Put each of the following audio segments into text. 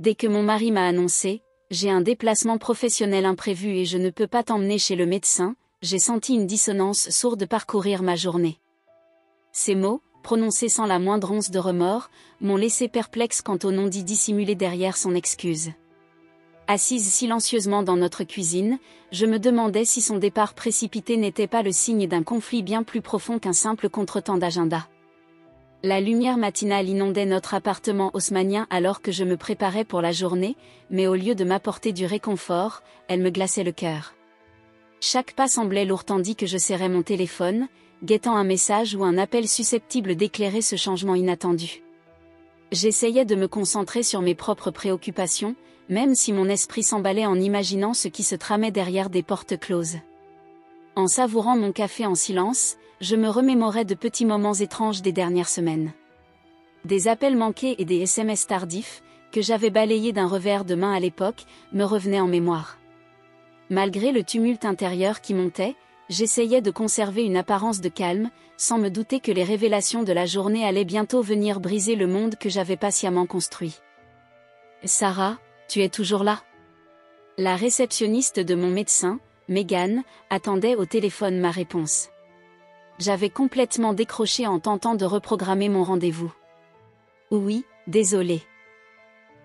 Dès que mon mari m'a annoncé « J'ai un déplacement professionnel imprévu et je ne peux pas t'emmener chez le médecin », j'ai senti une dissonance sourde parcourir ma journée. Ces mots, prononcés sans la moindre once de remords, m'ont laissé perplexe quant au non-dit dissimulé derrière son excuse. Assise silencieusement dans notre cuisine, je me demandais si son départ précipité n'était pas le signe d'un conflit bien plus profond qu'un simple contretemps d'agenda. La lumière matinale inondait notre appartement haussmannien alors que je me préparais pour la journée, mais au lieu de m'apporter du réconfort, elle me glaçait le cœur. Chaque pas semblait lourd tandis que je serrais mon téléphone, guettant un message ou un appel susceptible d'éclairer ce changement inattendu. J'essayais de me concentrer sur mes propres préoccupations, même si mon esprit s'emballait en imaginant ce qui se tramait derrière des portes closes. En savourant mon café en silence, je me remémorais de petits moments étranges des dernières semaines. Des appels manqués et des SMS tardifs, que j'avais balayés d'un revers de main à l'époque, me revenaient en mémoire. Malgré le tumulte intérieur qui montait, j'essayais de conserver une apparence de calme, sans me douter que les révélations de la journée allaient bientôt venir briser le monde que j'avais patiemment construit. « Sarah, tu es toujours là ?» La réceptionniste de mon médecin, Megan, attendait au téléphone ma réponse. J'avais complètement décroché en tentant de reprogrammer mon rendez-vous. « Oui, désolé.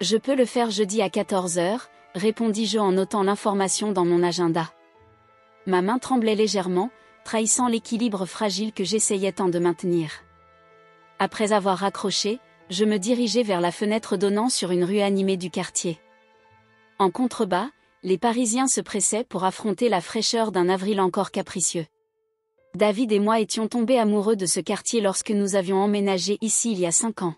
Je peux le faire jeudi à 14 h, répondis-je en notant l'information dans mon agenda. Ma main tremblait légèrement, trahissant l'équilibre fragile que j'essayais tant de maintenir. Après avoir raccroché, je me dirigeais vers la fenêtre donnant sur une rue animée du quartier. En contrebas, les Parisiens se pressaient pour affronter la fraîcheur d'un avril encore capricieux. David et moi étions tombés amoureux de ce quartier lorsque nous avions emménagé ici il y a 5 ans.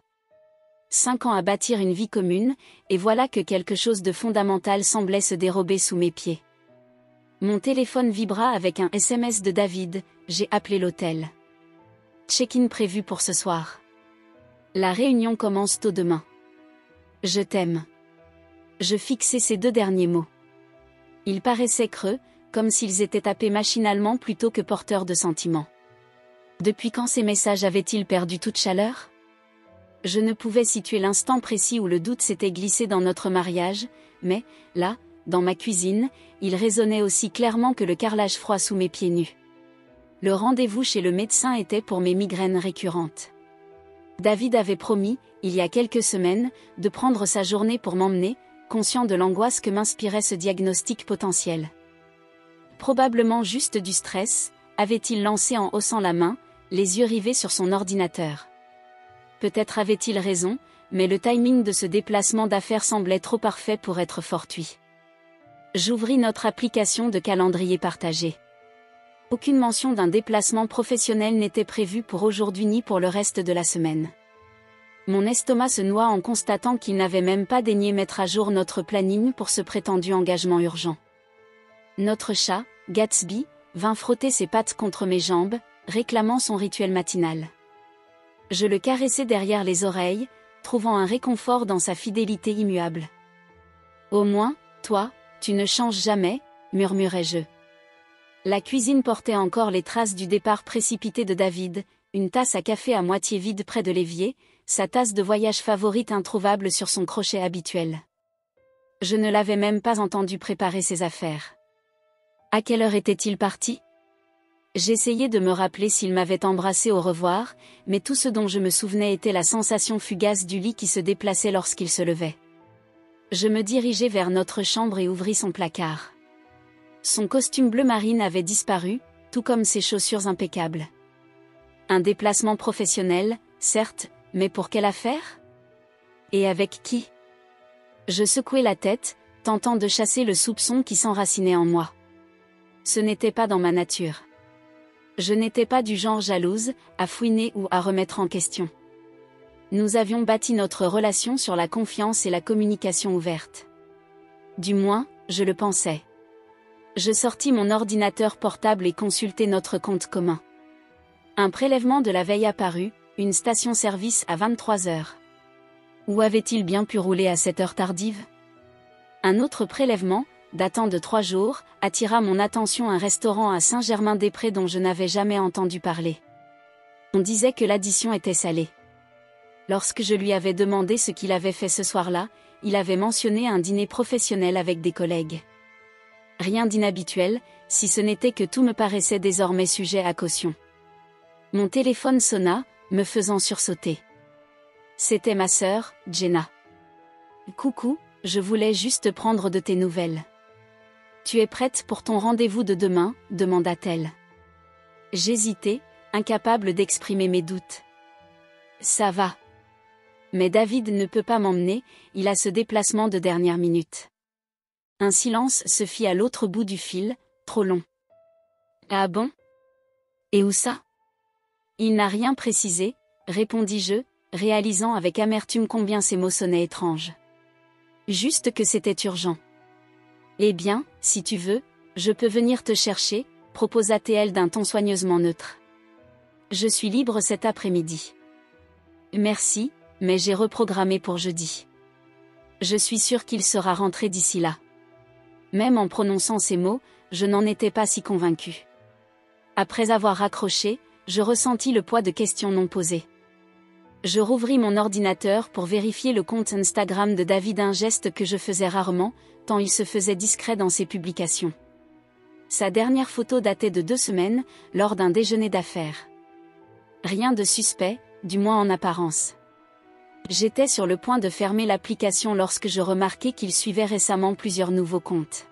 5 ans à bâtir une vie commune, et voilà que quelque chose de fondamental semblait se dérober sous mes pieds. Mon téléphone vibra avec un SMS de David, j'ai appelé l'hôtel. Check-in prévu pour ce soir. La réunion commence tôt demain. Je t'aime. Je fixai ces 2 derniers mots. Ils paraissaient creux, comme s'ils étaient tapés machinalement plutôt que porteurs de sentiments. Depuis quand ces messages avaient-ils perdu toute chaleur ? Je ne pouvais situer l'instant précis où le doute s'était glissé dans notre mariage, mais, là, dans ma cuisine, il résonnait aussi clairement que le carrelage froid sous mes pieds nus. Le rendez-vous chez le médecin était pour mes migraines récurrentes. David avait promis, il y a quelques semaines, de prendre sa journée pour m'emmener, conscient de l'angoisse que m'inspirait ce diagnostic potentiel. Probablement juste du stress, avait-il lancé en haussant la main, les yeux rivés sur son ordinateur. Peut-être avait-il raison, mais le timing de ce déplacement d'affaires semblait trop parfait pour être fortuit. J'ouvris notre application de calendrier partagé. Aucune mention d'un déplacement professionnel n'était prévue pour aujourd'hui ni pour le reste de la semaine. Mon estomac se noua en constatant qu'il n'avait même pas daigné mettre à jour notre planning pour ce prétendu engagement urgent. Notre chat, Gatsby, vint frotter ses pattes contre mes jambes, réclamant son rituel matinal. Je le caressai derrière les oreilles, trouvant un réconfort dans sa fidélité immuable. « Au moins, toi, tu ne changes jamais », murmurai-je. La cuisine portait encore les traces du départ précipité de David, une tasse à café à moitié vide près de l'évier, sa tasse de voyage favorite introuvable sur son crochet habituel. Je ne l'avais même pas entendu préparer ses affaires. À quelle heure était-il parti ? J'essayais de me rappeler s'il m'avait embrassé au revoir, mais tout ce dont je me souvenais était la sensation fugace du lit qui se déplaçait lorsqu'il se levait. Je me dirigeai vers notre chambre et ouvris son placard. Son costume bleu marine avait disparu, tout comme ses chaussures impeccables. Un déplacement professionnel, certes, mais pour quelle affaire ? Et avec qui ? Je secouai la tête, tentant de chasser le soupçon qui s'enracinait en moi. Ce n'était pas dans ma nature. Je n'étais pas du genre jalouse, à fouiner ou à remettre en question. Nous avions bâti notre relation sur la confiance et la communication ouverte. Du moins, je le pensais. Je sortis mon ordinateur portable et consultai notre compte commun. Un prélèvement de la veille apparut, une station-service à 23 h. Où avait-il bien pu rouler à cette heure tardive ? Un autre prélèvement, datant de 3 jours, attira mon attention un restaurant à Saint-Germain-des-Prés dont je n'avais jamais entendu parler. On disait que l'addition était salée. Lorsque je lui avais demandé ce qu'il avait fait ce soir-là, il avait mentionné un dîner professionnel avec des collègues. Rien d'inhabituel, si ce n'était que tout me paraissait désormais sujet à caution. Mon téléphone sonna, me faisant sursauter. C'était ma sœur, Jenna. « Coucou, je voulais juste prendre de tes nouvelles. »« Tu es prête pour ton rendez-vous de demain ?» demanda-t-elle. J'hésitai, incapable d'exprimer mes doutes. « Ça va. Mais David ne peut pas m'emmener, il a ce déplacement de dernière minute. » Un silence se fit à l'autre bout du fil, trop long. « Ah bon? Et où ça? » Il n'a rien précisé, répondis-je, réalisant avec amertume combien ces mots sonnaient étranges. Juste que c'était urgent. Eh bien, si tu veux, je peux venir te chercher, proposa-t-elle d'un ton soigneusement neutre. Je suis libre cet après-midi. Merci, mais j'ai reprogrammé pour jeudi. Je suis sûre qu'il sera rentré d'ici là. Même en prononçant ces mots, je n'en étais pas si convaincue. Après avoir raccroché, je ressentis le poids de questions non posées. Je rouvris mon ordinateur pour vérifier le compte Instagram de David, un geste que je faisais rarement, tant il se faisait discret dans ses publications. Sa dernière photo datait de 2 semaines, lors d'un déjeuner d'affaires. Rien de suspect, du moins en apparence. J'étais sur le point de fermer l'application lorsque je remarquai qu'il suivait récemment plusieurs nouveaux comptes.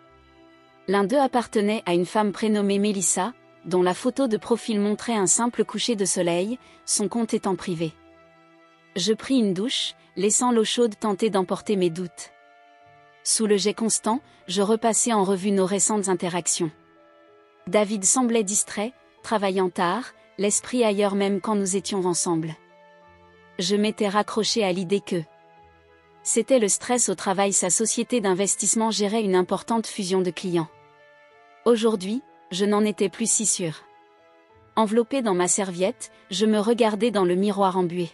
L'un d'eux appartenait à une femme prénommée Mélissa, dont la photo de profil montrait un simple coucher de soleil, son compte étant privé. Je pris une douche, laissant l'eau chaude tenter d'emporter mes doutes. Sous le jet constant, je repassai en revue nos récentes interactions. David semblait distrait, travaillant tard, l'esprit ailleurs même quand nous étions ensemble. Je m'étais raccrochée à l'idée que c'était le stress au travail. Sa société d'investissement gérait une importante fusion de clients. Aujourd'hui, je n'en étais plus si sûre. Enveloppée dans ma serviette, je me regardais dans le miroir embué.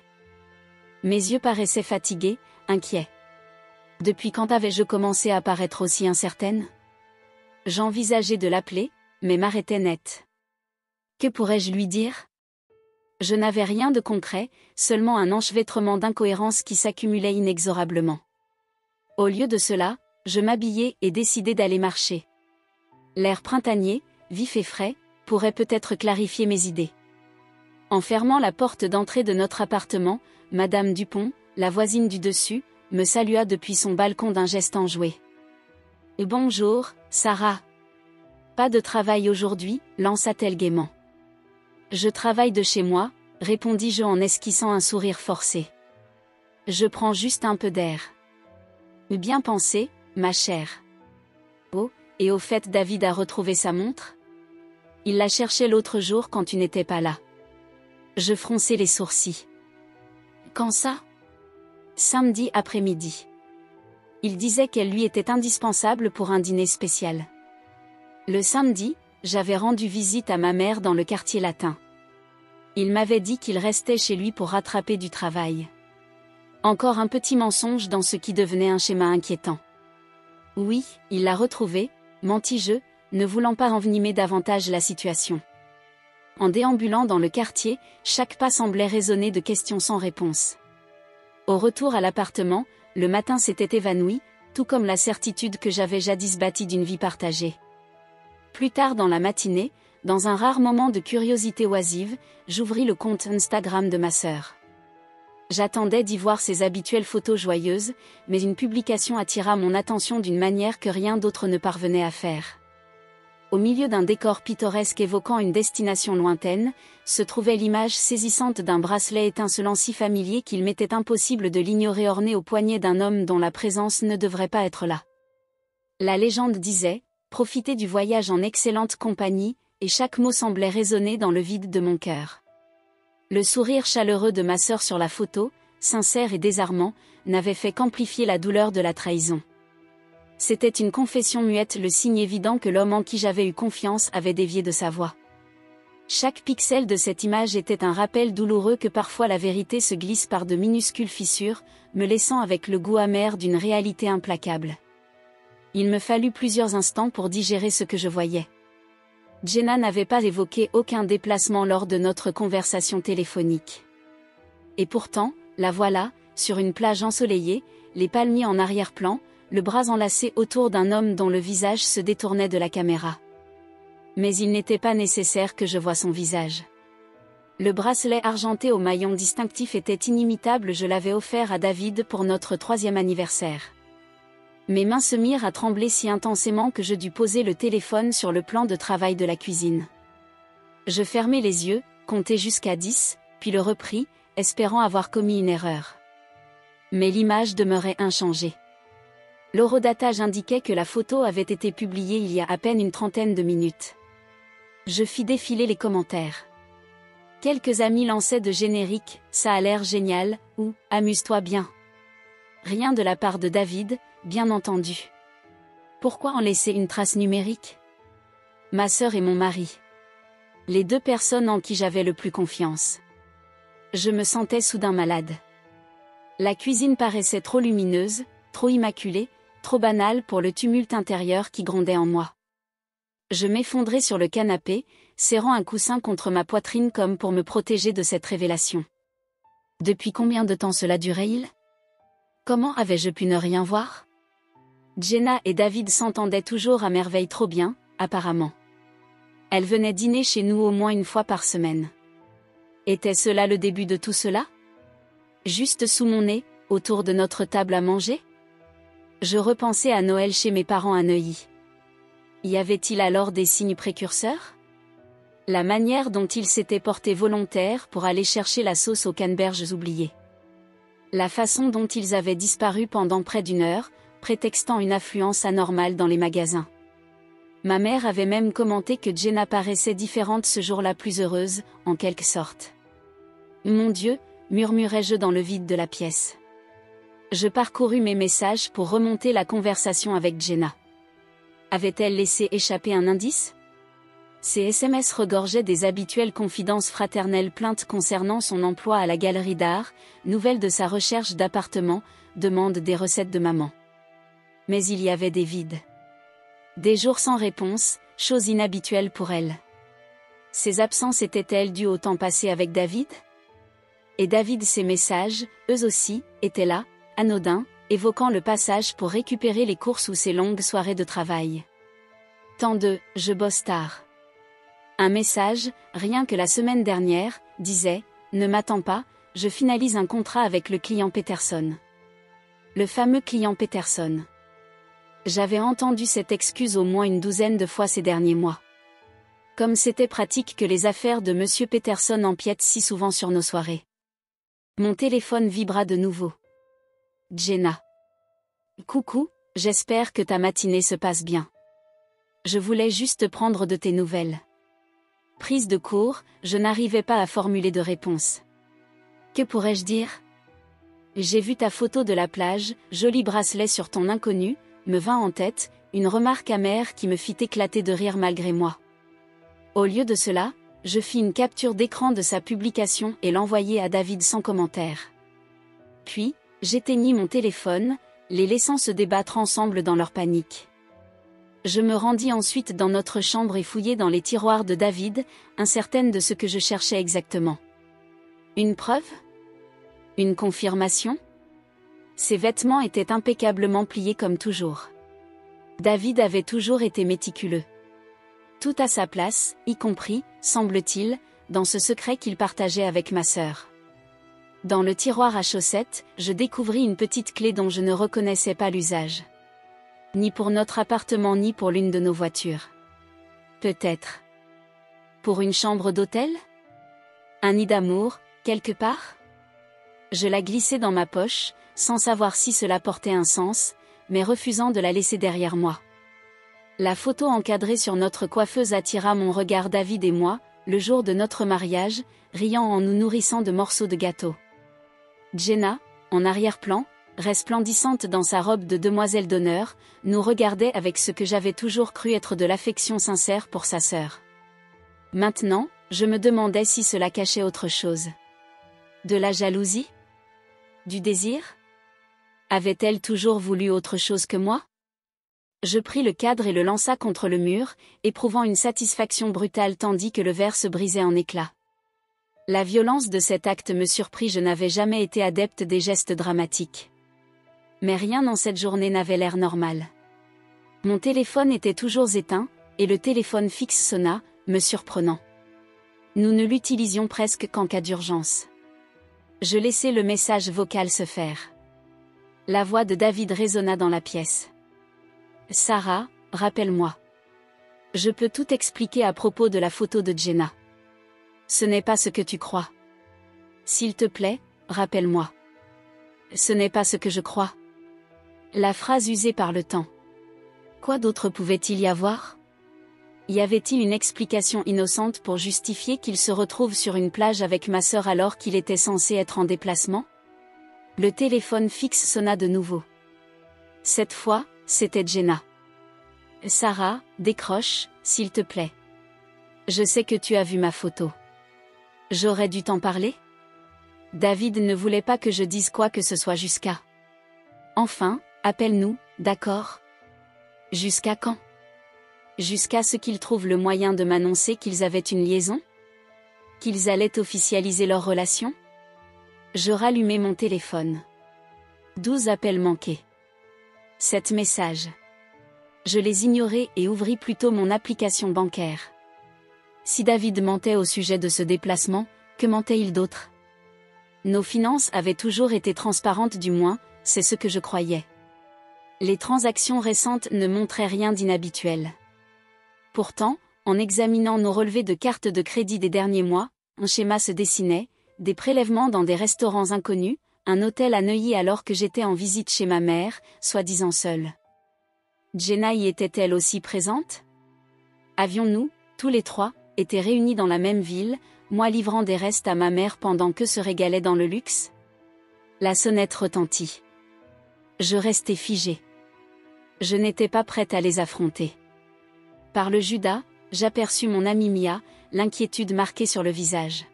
Mes yeux paraissaient fatigués, inquiets. Depuis quand avais-je commencé à paraître aussi incertaine? J'envisageais de l'appeler, mais m'arrêtais net. Que pourrais-je lui dire? Je n'avais rien de concret, seulement un enchevêtrement d'incohérences qui s'accumulait inexorablement. Au lieu de cela, je m'habillai et décidai d'aller marcher. L'air printanier, vif et frais, pourrait peut-être clarifier mes idées. En fermant la porte d'entrée de notre appartement, Madame Dupont, la voisine du dessus, me salua depuis son balcon d'un geste enjoué. « Bonjour, Sarah. Pas de travail aujourd'hui » lança-t-elle gaiement. « Je travaille de chez moi » répondis-je en esquissant un sourire forcé. « Je prends juste un peu d'air. » Bien pensé, ma chère. Oh, et au fait David a retrouvé sa montre? Il la cherchait l'autre jour quand tu n'étais pas là. Je fronçai les sourcils. Quand ça? Samedi après-midi. Il disait qu'elle lui était indispensable pour un dîner spécial. Le samedi, j'avais rendu visite à ma mère dans le quartier latin. Il m'avait dit qu'il restait chez lui pour rattraper du travail. Encore un petit mensonge dans ce qui devenait un schéma inquiétant. Oui, il l'a retrouvé, mentis-je, ne voulant pas envenimer davantage la situation. En déambulant dans le quartier, chaque pas semblait résonner de questions sans réponse. Au retour à l'appartement, le matin s'était évanoui, tout comme la certitude que j'avais jadis bâtie d'une vie partagée. Plus tard dans la matinée, dans un rare moment de curiosité oisive, j'ouvris le compte Instagram de ma sœur. J'attendais d'y voir ses habituelles photos joyeuses, mais une publication attira mon attention d'une manière que rien d'autre ne parvenait à faire. Au milieu d'un décor pittoresque évoquant une destination lointaine, se trouvait l'image saisissante d'un bracelet étincelant si familier qu'il m'était impossible de l'ignorer, orné au poignet d'un homme dont la présence ne devrait pas être là. La légende disait « Profitez du voyage en excellente compagnie » et chaque mot semblait résonner dans le vide de mon cœur. Le sourire chaleureux de ma sœur sur la photo, sincère et désarmant, n'avait fait qu'amplifier la douleur de la trahison. C'était une confession muette, le signe évident que l'homme en qui j'avais eu confiance avait dévié de sa voie. Chaque pixel de cette image était un rappel douloureux que parfois la vérité se glisse par de minuscules fissures, me laissant avec le goût amer d'une réalité implacable. Il me fallut plusieurs instants pour digérer ce que je voyais. Jenna n'avait pas évoqué aucun déplacement lors de notre conversation téléphonique. Et pourtant, la voilà, sur une plage ensoleillée, les palmiers en arrière-plan, le bras enlacé autour d'un homme dont le visage se détournait de la caméra. Mais il n'était pas nécessaire que je voie son visage. Le bracelet argenté au maillon distinctif était inimitable, je l'avais offert à David pour notre 3e anniversaire. Mes mains se mirent à trembler si intensément que je dus poser le téléphone sur le plan de travail de la cuisine. Je fermai les yeux, comptai jusqu'à 10, puis le repris, espérant avoir commis une erreur. Mais l'image demeurait inchangée. L'horodatage indiquait que la photo avait été publiée il y a à peine une 30aine de minutes. Je fis défiler les commentaires. Quelques amis lançaient de génériques « ça a l'air génial » ou « amuse-toi bien ». Rien de la part de David, bien entendu. Pourquoi en laisser une trace numérique? Ma sœur et mon mari. Les 2 personnes en qui j'avais le plus confiance. Je me sentais soudain malade. La cuisine paraissait trop lumineuse, trop immaculée, trop banale pour le tumulte intérieur qui grondait en moi. Je m'effondrai sur le canapé, serrant un coussin contre ma poitrine comme pour me protéger de cette révélation. Depuis combien de temps cela durait-il? Comment avais-je pu ne rien voir? Jenna et David s'entendaient toujours à merveille trop bien, apparemment. Elle venait dîner chez nous au moins une fois par semaine. Était-ce là le début de tout cela? Juste sous mon nez, autour de notre table à manger? Je repensais à Noël chez mes parents à Neuilly. Y avait-il alors des signes précurseurs? La manière dont ils s'étaient portés volontaires pour aller chercher la sauce aux canneberges oubliées. La façon dont ils avaient disparu pendant près d'1 heure, prétextant une affluence anormale dans les magasins. Ma mère avait même commenté que Jenna paraissait différente ce jour-là, plus heureuse, en quelque sorte. Mon Dieu, murmurai-je dans le vide de la pièce. Je parcourus mes messages pour remonter la conversation avec Jenna. Avait-elle laissé échapper un indice? Ces SMS regorgeaient des habituelles confidences fraternelles, plaintes concernant son emploi à la galerie d'art, nouvelles de sa recherche d'appartement, demande des recettes de maman. Mais il y avait des vides. Des jours sans réponse, chose inhabituelle pour elle. Ces absences étaient-elles dues au temps passé avec David? Et David, ses messages, eux aussi, étaient là, anodins, évoquant le passage pour récupérer les courses ou ses longues soirées de travail. Tant de « je bosse tard ». Un message, rien que la semaine dernière, disait « Ne m'attends pas, je finalise un contrat avec le client Peterson ». Le fameux client Peterson. J'avais entendu cette excuse au moins une 12aine de fois ces derniers mois. Comme c'était pratique que les affaires de Monsieur Peterson empiètent si souvent sur nos soirées. Mon téléphone vibra de nouveau. Jenna. Coucou, j'espère que ta matinée se passe bien. Je voulais juste prendre de tes nouvelles. Prise de court, je n'arrivais pas à formuler de réponse. Que pourrais-je dire? J'ai vu ta photo de la plage, joli bracelet sur ton inconnu, me vint en tête, une remarque amère qui me fit éclater de rire malgré moi. Au lieu de cela, je fis une capture d'écran de sa publication et l'envoyai à David sans commentaire. Puis, j'éteignis mon téléphone, les laissant se débattre ensemble dans leur panique. Je me rendis ensuite dans notre chambre et fouillai dans les tiroirs de David, incertaine de ce que je cherchais exactement. Une preuve? Une confirmation? Ses vêtements étaient impeccablement pliés comme toujours. David avait toujours été méticuleux. Tout à sa place, y compris, semble-t-il, dans ce secret qu'il partageait avec ma sœur. Dans le tiroir à chaussettes, je découvris une petite clé dont je ne reconnaissais pas l'usage. Ni pour notre appartement ni pour l'une de nos voitures. Peut-être. Pour une chambre d'hôtel? Un nid d'amour, quelque part? Je la glissai dans ma poche, sans savoir si cela portait un sens, mais refusant de la laisser derrière moi. La photo encadrée sur notre coiffeuse attira mon regard. David et moi, le jour de notre mariage, riant en nous nourrissant de morceaux de gâteau. Jenna, en arrière-plan, resplendissante dans sa robe de demoiselle d'honneur, nous regardait avec ce que j'avais toujours cru être de l'affection sincère pour sa sœur. Maintenant, je me demandais si cela cachait autre chose. De la jalousie? Du désir? Avait-elle toujours voulu autre chose que moi? Je pris le cadre et le lança contre le mur, éprouvant une satisfaction brutale tandis que le verre se brisait en éclats. La violence de cet acte me surprit, je n'avais jamais été adepte des gestes dramatiques. Mais rien dans cette journée n'avait l'air normal. Mon téléphone était toujours éteint, et le téléphone fixe sonna, me surprenant. Nous ne l'utilisions presque qu'en cas d'urgence. Je laissai le message vocal se faire. La voix de David résonna dans la pièce. « Sarah, rappelle-moi. Je peux tout expliquer à propos de la photo de Jenna. Ce n'est pas ce que tu crois. S'il te plaît, rappelle-moi. Ce n'est pas ce que je crois. » La phrase usée par le temps. Quoi d'autre pouvait-il y avoir? Y avait-il une explication innocente pour justifier qu'il se retrouve sur une plage avec ma sœur alors qu'il était censé être en déplacement? Le téléphone fixe sonna de nouveau. Cette fois, c'était Jenna. « Sarah, décroche, s'il te plaît. Je sais que tu as vu ma photo. J'aurais dû t'en parler? » David ne voulait pas que je dise quoi que ce soit jusqu'à. « Enfin, appelle-nous, d'accord? Jusqu'à quand? Jusqu'à ce qu'ils trouvent le moyen de m'annoncer qu'ils avaient une liaison? Qu'ils allaient officialiser leur relation? » Je rallumai mon téléphone. 12 appels manqués. 7 messages. Je les ignorai et ouvris plutôt mon application bancaire. Si David mentait au sujet de ce déplacement, que mentait-il d'autre? Nos finances avaient toujours été transparentes, du moins, c'est ce que je croyais. Les transactions récentes ne montraient rien d'inhabituel. Pourtant, en examinant nos relevés de cartes de crédit des derniers mois, un schéma se dessinait, des prélèvements dans des restaurants inconnus, un hôtel à Neuilly alors que j'étais en visite chez ma mère, soi-disant seule. Jenna y était-elle aussi présente? Avions-nous, tous les trois, été réunis dans la même ville, moi livrant des restes à ma mère pendant qu'eux se régalaient dans le luxe? La sonnette retentit. Je restai figée. Je n'étais pas prête à les affronter. Par le Judas, j'aperçus mon amie Mia, l'inquiétude marquée sur le visage.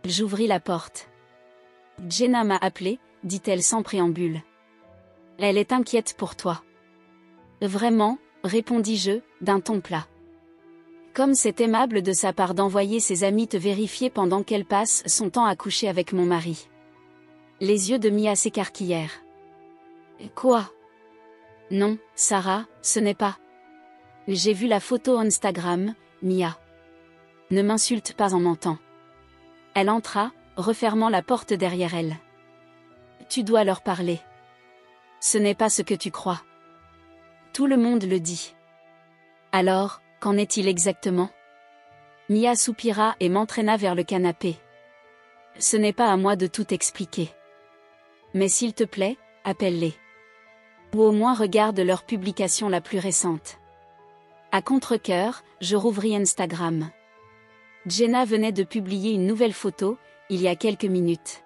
J'ouvris la porte. « Jenna m'a appelée, dit-elle sans préambule. Elle est inquiète pour toi. » « Vraiment, répondis-je, d'un ton plat. Comme c'est aimable de sa part d'envoyer ses amis te vérifier pendant qu'elle passe son temps à coucher avec mon mari. » Les yeux de Mia s'écarquillèrent. « Quoi? Non, Sarah, ce n'est pas. J'ai vu la photo Instagram, Mia. Ne m'insulte pas en mentant. » Elle entra, refermant la porte derrière elle. « Tu dois leur parler. Ce n'est pas ce que tu crois. Tout le monde le dit. » Alors, qu'en est-il exactement? Mia soupira et m'entraîna vers le canapé. « Ce n'est pas à moi de tout expliquer. Mais s'il te plaît, appelle-les. Ou au moins regarde leur publication la plus récente. » À contre-cœur, je rouvris Instagram. Jenna venait de publier une nouvelle photo, il y a quelques minutes.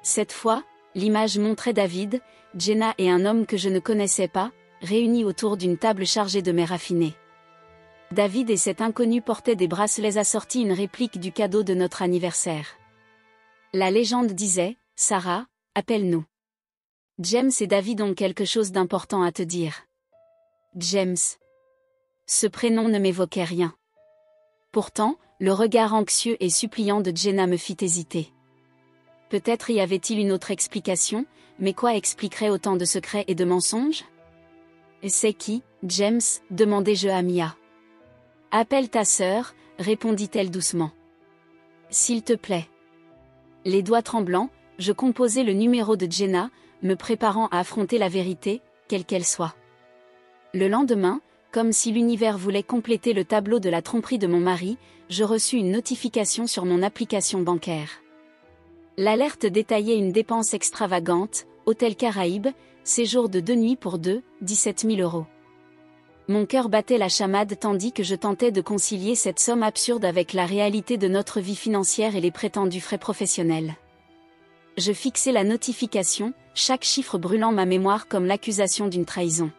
Cette fois, l'image montrait David, Jenna et un homme que je ne connaissais pas, réunis autour d'une table chargée de mets raffinés. David et cet inconnu portaient des bracelets assortis, une réplique du cadeau de notre anniversaire. La légende disait, « Sarah, appelle-nous. James et David ont quelque chose d'important à te dire. » James. Ce prénom ne m'évoquait rien. Pourtant, le regard anxieux et suppliant de Jenna me fit hésiter. Peut-être y avait-il une autre explication, mais quoi expliquerait autant de secrets et de mensonges? « C'est qui, James ?» demandai-je à Mia. « Appelle ta sœur, répondit-elle doucement. « S'il te plaît. » Les doigts tremblants, je composai le numéro de Jenna, me préparant à affronter la vérité, quelle qu'elle soit. Le lendemain, comme si l'univers voulait compléter le tableau de la tromperie de mon mari, je reçus une notification sur mon application bancaire. L'alerte détaillait une dépense extravagante, hôtel Caraïbes, séjour de 2 nuits pour 2, 17 000 €. Mon cœur battait la chamade tandis que je tentais de concilier cette somme absurde avec la réalité de notre vie financière et les prétendus frais professionnels. Je fixai la notification, chaque chiffre brûlant ma mémoire comme l'accusation d'une trahison.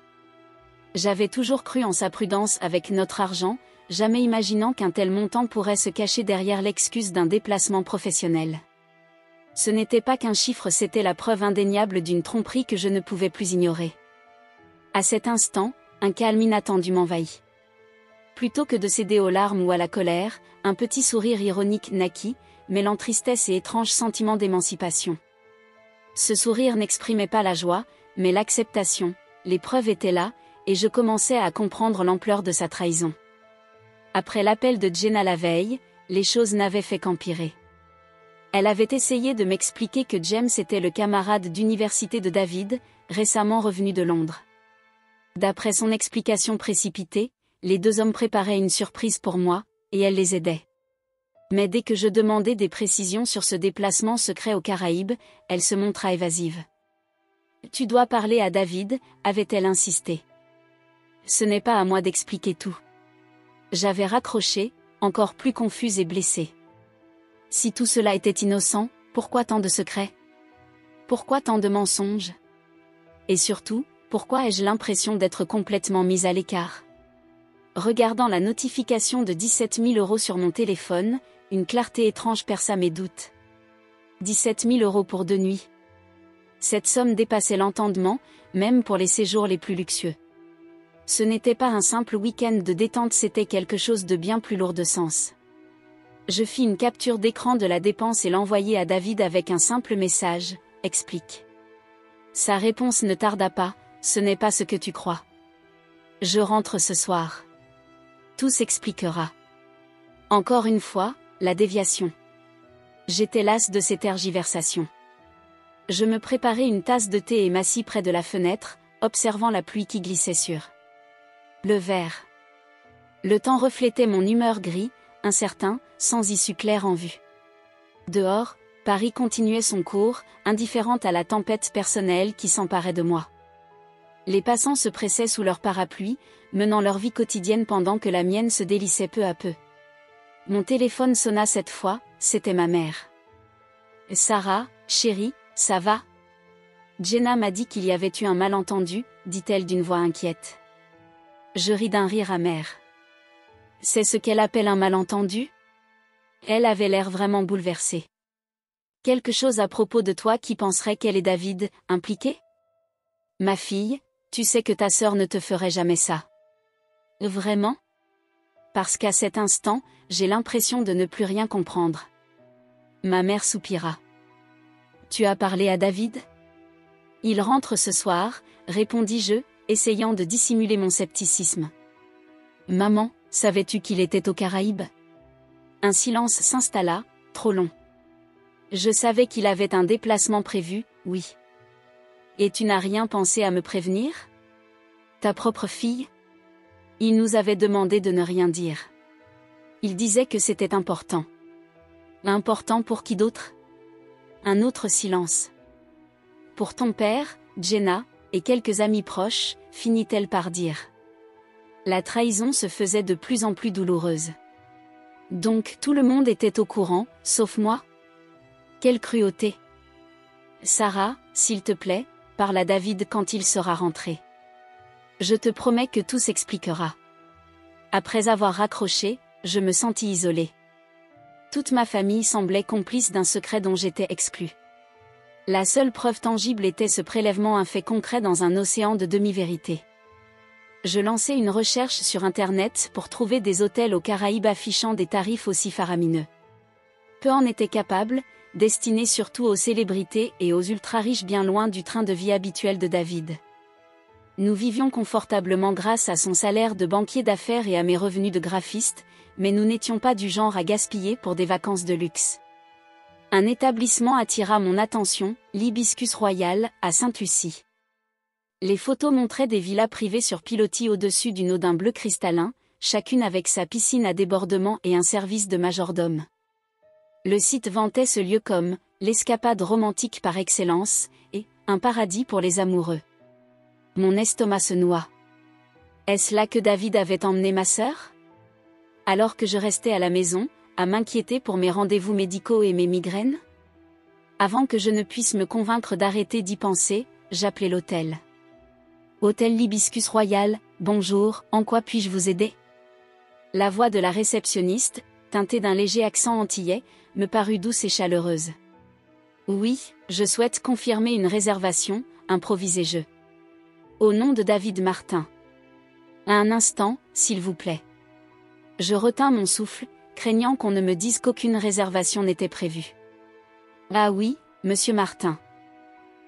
J'avais toujours cru en sa prudence avec notre argent, jamais imaginant qu'un tel montant pourrait se cacher derrière l'excuse d'un déplacement professionnel. Ce n'était pas qu'un chiffre, c'était la preuve indéniable d'une tromperie que je ne pouvais plus ignorer. À cet instant, un calme inattendu m'envahit. Plutôt que de céder aux larmes ou à la colère, un petit sourire ironique naquit, mêlant tristesse et étrange sentiment d'émancipation. Ce sourire n'exprimait pas la joie, mais l'acceptation, les preuves étaient là, et je commençais à comprendre l'ampleur de sa trahison. Après l'appel de Jenna la veille, les choses n'avaient fait qu'empirer. Elle avait essayé de m'expliquer que James était le camarade d'université de David, récemment revenu de Londres. D'après son explication précipitée, les deux hommes préparaient une surprise pour moi, et elle les aidait. Mais dès que je demandais des précisions sur ce déplacement secret aux Caraïbes, elle se montra évasive. « Tu dois parler à David », avait-elle insisté. « Ce n'est pas à moi d'expliquer tout. » J'avais raccroché, encore plus confuse et blessée. Si tout cela était innocent, pourquoi tant de secrets? Pourquoi tant de mensonges? Et surtout, pourquoi ai-je l'impression d'être complètement mise à l'écart? Regardant la notification de 17 000 € sur mon téléphone, une clarté étrange perça mes doutes. 17 000 € pour 2 nuits. Cette somme dépassait l'entendement, même pour les séjours les plus luxueux. Ce n'était pas un simple week-end de détente, c'était quelque chose de bien plus lourd de sens. Je fis une capture d'écran de la dépense et l'envoyai à David avec un simple message, « Explique ». Sa réponse ne tarda pas, « Ce n'est pas ce que tu crois. Je rentre ce soir. Tout s'expliquera. » Encore une fois, la déviation. J'étais lasse de ces tergiversations. Je me préparai une tasse de thé et m'assis près de la fenêtre, observant la pluie qui glissait sur le verre. Le temps reflétait mon humeur gris, incertain, sans issue claire en vue. Dehors, Paris continuait son cours, indifférente à la tempête personnelle qui s'emparait de moi. Les passants se pressaient sous leur parapluie, menant leur vie quotidienne pendant que la mienne se délissait peu à peu. Mon téléphone sonna cette fois, c'était ma mère. « Sarah, chérie, ça va ? Jenna m'a dit qu'il y avait eu un malentendu, dit-elle d'une voix inquiète. Je ris d'un rire amer. C'est ce qu'elle appelle un malentendu ? Elle avait l'air vraiment bouleversée. Quelque chose à propos de toi qui penserait qu'elle et David, impliqués ? Ma fille, tu sais que ta sœur ne te ferait jamais ça. Vraiment ? Parce qu'à cet instant, j'ai l'impression de ne plus rien comprendre. Ma mère soupira. Tu as parlé à David ? Il rentre ce soir, répondis-je, essayant de dissimuler mon scepticisme. Maman, savais-tu qu'il était aux Caraïbes ? Un silence s'installa, trop long. Je savais qu'il avait un déplacement prévu, oui. Et tu n'as rien pensé à me prévenir ? Ta propre fille ? Il nous avait demandé de ne rien dire. Il disait que c'était important. Important pour qui d'autre ? Un autre silence. Pour ton père, Jenna, et quelques amis proches, finit-elle par dire. La trahison se faisait de plus en plus douloureuse. Donc tout le monde était au courant, sauf moi ? Quelle cruauté ! Sarah, s'il te plaît, parle à David quand il sera rentré. Je te promets que tout s'expliquera. Après avoir raccroché, je me sentis isolée. Toute ma famille semblait complice d'un secret dont j'étais exclue. La seule preuve tangible était ce prélèvement, un fait concret dans un océan de demi-vérités. Je lançai une recherche sur Internet pour trouver des hôtels aux Caraïbes affichant des tarifs aussi faramineux. Peu en étaient capables, destinés surtout aux célébrités et aux ultra-riches, bien loin du train de vie habituel de David. Nous vivions confortablement grâce à son salaire de banquier d'affaires et à mes revenus de graphiste, mais nous n'étions pas du genre à gaspiller pour des vacances de luxe. Un établissement attira mon attention, l'Hibiscus Royal, à Sainte-Lucie. Les photos montraient des villas privées sur pilotis au-dessus d'une eau d'un bleu cristallin, chacune avec sa piscine à débordement et un service de majordome. Le site vantait ce lieu comme « l'escapade romantique par excellence » et « un paradis pour les amoureux ». Mon estomac se noua. Est-ce là que David avait emmené ma sœur ? Alors que je restais à la maison, à m'inquiéter pour mes rendez-vous médicaux et mes migraines ? Avant que je ne puisse me convaincre d'arrêter d'y penser, j'appelai l'hôtel. Hôtel l'Hibiscus Royal, bonjour, en quoi puis-je vous aider ? La voix de la réceptionniste, teintée d'un léger accent antillais, me parut douce et chaleureuse. Oui, je souhaite confirmer une réservation, improvisai-je. Au nom de David Martin. Un instant, s'il vous plaît. Je retins mon souffle, craignant qu'on ne me dise qu'aucune réservation n'était prévue. Ah oui, monsieur Martin.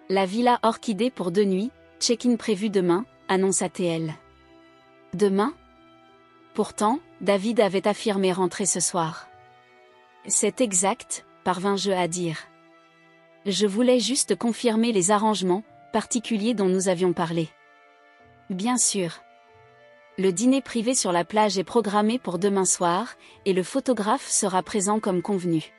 La villa Orchidée pour 2 nuits, Check-in prévu demain, annonce ATL. Demain? Pourtant, David avait affirmé rentrer ce soir. C'est exact, parvins-je à dire. Je voulais juste confirmer les arrangements particuliers dont nous avions parlé. Bien sûr. Le dîner privé sur la plage est programmé pour demain soir, et le photographe sera présent comme convenu.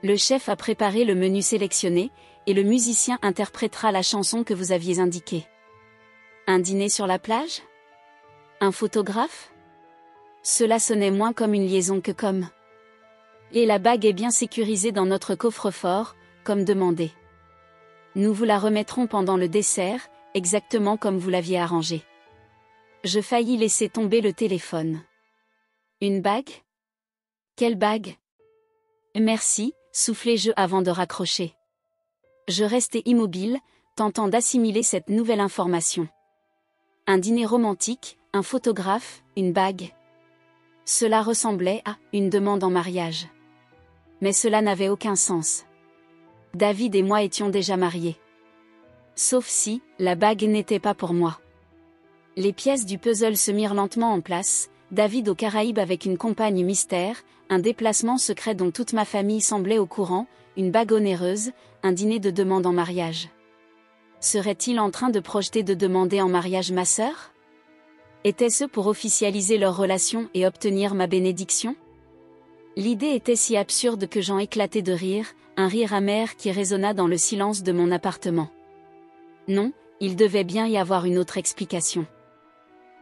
Le chef a préparé le menu sélectionné, et le musicien interprétera la chanson que vous aviez indiquée. Un dîner sur la plage? Un photographe? Cela sonnait moins comme une liaison que comme. Et la bague est bien sécurisée dans notre coffre-fort, comme demandé. Nous vous la remettrons pendant le dessert, exactement comme vous l'aviez arrangé. Je faillis laisser tomber le téléphone. Une bague? Quelle bague? Merci, soufflai-je avant de raccrocher. Je restai immobile, tentant d'assimiler cette nouvelle information. Un dîner romantique, un photographe, une bague. Cela ressemblait à une demande en mariage. Mais cela n'avait aucun sens. David et moi étions déjà mariés. Sauf si, la bague n'était pas pour moi. Les pièces du puzzle se mirent lentement en place, David aux Caraïbes avec une compagne mystère, un déplacement secret dont toute ma famille semblait au courant, une bague onéreuse, un dîner de demande en mariage. Serait-il en train de projeter de demander en mariage ma sœur? Était-ce pour officialiser leur relation et obtenir ma bénédiction? L'idée était si absurde que j'en éclatai de rire, un rire amer qui résonna dans le silence de mon appartement. Non, il devait bien y avoir une autre explication.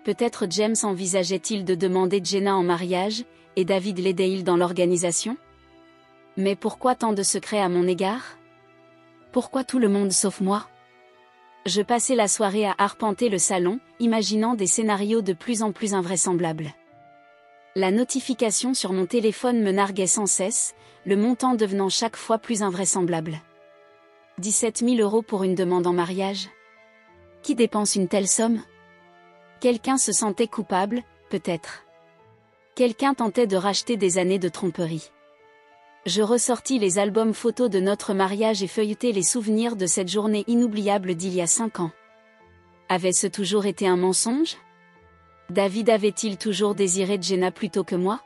Peut-être James envisageait-il de demander Jenna en mariage, et David l'aidait-il dans l'organisation? Mais pourquoi tant de secrets à mon égard? Pourquoi tout le monde sauf moi? Je passai la soirée à arpenter le salon, imaginant des scénarios de plus en plus invraisemblables. La notification sur mon téléphone me narguait sans cesse, le montant devenant chaque fois plus invraisemblable. 17 000 € pour une demande en mariage? Qui dépense une telle somme? Quelqu'un se sentait coupable, peut-être. Quelqu'un tentait de racheter des années de tromperie. Je ressortis les albums photos de notre mariage et feuilletai les souvenirs de cette journée inoubliable d'il y a 5 ans. Avait-ce toujours été un mensonge? David avait-il toujours désiré Jenna plutôt que moi?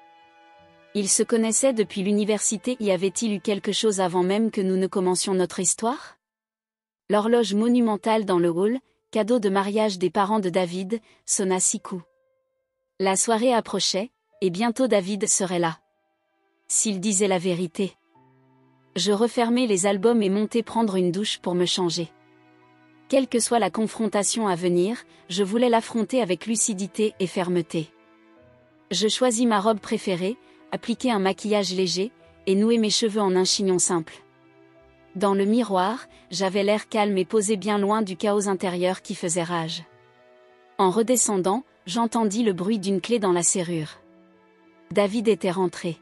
Ils se connaissaient depuis l'université, y avait-il eu quelque chose avant même que nous ne commencions notre histoire? L'horloge monumentale dans le hall, cadeau de mariage des parents de David, sonna 6 coups. La soirée approchait, et bientôt David serait là. S'il disait la vérité. Je refermai les albums et montai prendre une douche pour me changer. Quelle que soit la confrontation à venir, je voulais l'affronter avec lucidité et fermeté. Je choisis ma robe préférée, appliquai un maquillage léger, et nouai mes cheveux en un chignon simple. Dans le miroir, j'avais l'air calme et posé bien loin du chaos intérieur qui faisait rage. En redescendant, j'entendis le bruit d'une clé dans la serrure. David était rentré.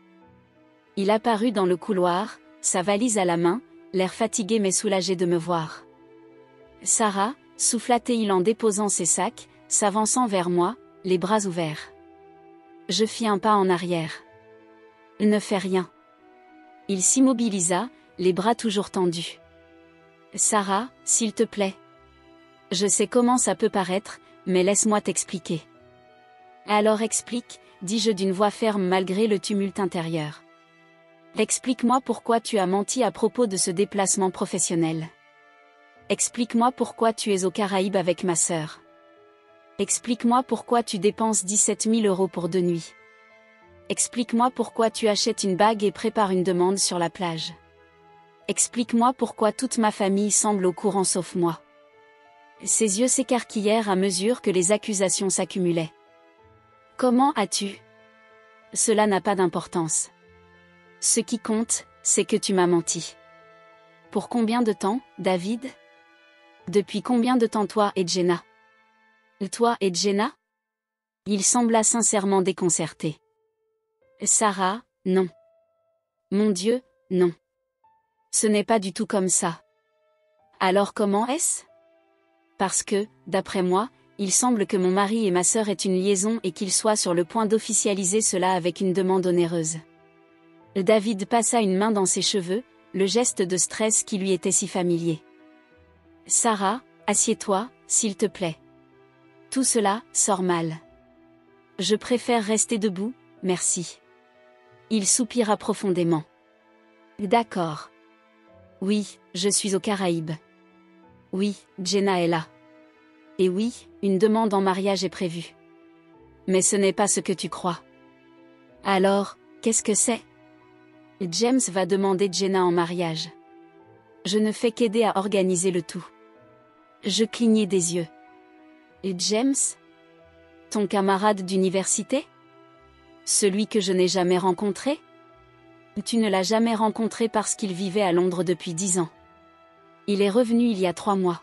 Il apparut dans le couloir, sa valise à la main, l'air fatigué mais soulagé de me voir. Sarah, souffla-t-il en déposant ses sacs, s'avançant vers moi, les bras ouverts. Je fis un pas en arrière. Ne fais rien. Il s'immobilisa, les bras toujours tendus. Sarah, s'il te plaît. Je sais comment ça peut paraître, mais laisse-moi t'expliquer. Alors explique, dis-je d'une voix ferme malgré le tumulte intérieur. Explique-moi pourquoi tu as menti à propos de ce déplacement professionnel. Explique-moi pourquoi tu es aux Caraïbes avec ma sœur. Explique-moi pourquoi tu dépenses 17 000 € pour 2 nuits. Explique-moi pourquoi tu achètes une bague et prépares une demande sur la plage. Explique-moi pourquoi toute ma famille semble au courant sauf moi. Ses yeux s'écarquillèrent à mesure que les accusations s'accumulaient. Comment as-tu? Cela n'a pas d'importance. Ce qui compte, c'est que tu m'as menti. Pour combien de temps, David? Depuis combien de temps toi et Jenna? Toi et Jenna? Il sembla sincèrement déconcerté. Sarah, non. Mon Dieu, non. Ce n'est pas du tout comme ça. Alors comment est-ce? Parce que, d'après moi, il semble que mon mari et ma sœur aient une liaison et qu'ils soient sur le point d'officialiser cela avec une demande onéreuse. David passa une main dans ses cheveux, le geste de stress qui lui était si familier. Sarah, assieds-toi, s'il te plaît. Tout cela sort mal. Je préfère rester debout, merci. Il soupira profondément. D'accord. Oui, je suis aux Caraïbes. Oui, Jenna est là. Et oui, une demande en mariage est prévue. Mais ce n'est pas ce que tu crois. Alors, qu'est-ce que c'est? James va demander Jenna en mariage. Je ne fais qu'aider à organiser le tout. Je clignai des yeux. Et James? Ton camarade d'université? Celui que je n'ai jamais rencontré? Tu ne l'as jamais rencontré parce qu'il vivait à Londres depuis 10 ans. Il est revenu il y a 3 mois.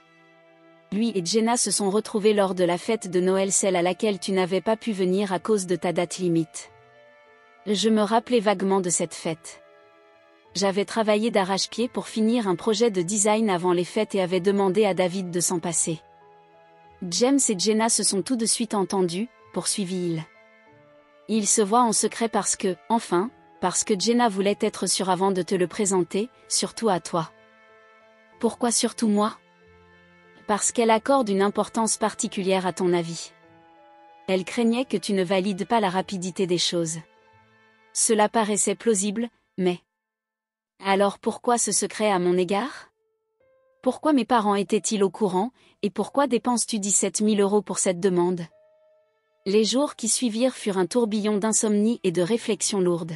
Lui et Jenna se sont retrouvés lors de la fête de Noël, celle à laquelle tu n'avais pas pu venir à cause de ta date limite. Je me rappelais vaguement de cette fête. J'avais travaillé d'arrache-pied pour finir un projet de design avant les fêtes et avais demandé à David de s'en passer. James et Jenna se sont tout de suite entendus, poursuivit-il. Ils se voient en secret parce que Jenna voulait être sûre avant de te le présenter, surtout à toi. Pourquoi surtout moi? Parce qu'elle accorde une importance particulière à ton avis. Elle craignait que tu ne valides pas la rapidité des choses. Cela paraissait plausible, mais... Alors pourquoi ce secret à mon égard? Pourquoi mes parents étaient-ils au courant, et pourquoi dépenses-tu 17 000 € pour cette demande? Les jours qui suivirent furent un tourbillon d'insomnie et de réflexions lourdes.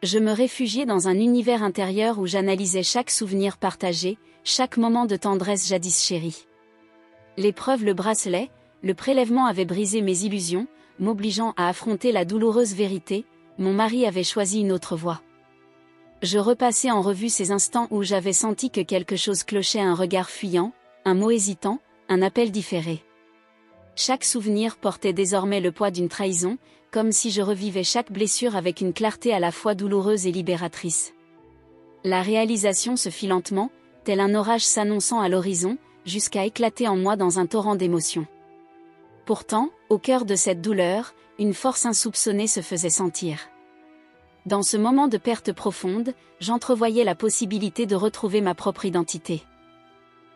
Je me réfugiais dans un univers intérieur où j'analysais chaque souvenir partagé, chaque moment de tendresse jadis chéri. L'épreuve, le bracelet, le prélèvement avaient brisé mes illusions, m'obligeant à affronter la douloureuse vérité, mon mari avait choisi une autre voie. Je repassais en revue ces instants où j'avais senti que quelque chose clochait, un regard fuyant, un mot hésitant, un appel différé. Chaque souvenir portait désormais le poids d'une trahison, comme si je revivais chaque blessure avec une clarté à la fois douloureuse et libératrice. La réalisation se fit lentement, tel un orage s'annonçant à l'horizon, jusqu'à éclater en moi dans un torrent d'émotions. Pourtant, au cœur de cette douleur, une force insoupçonnée se faisait sentir. Dans ce moment de perte profonde, j'entrevoyais la possibilité de retrouver ma propre identité.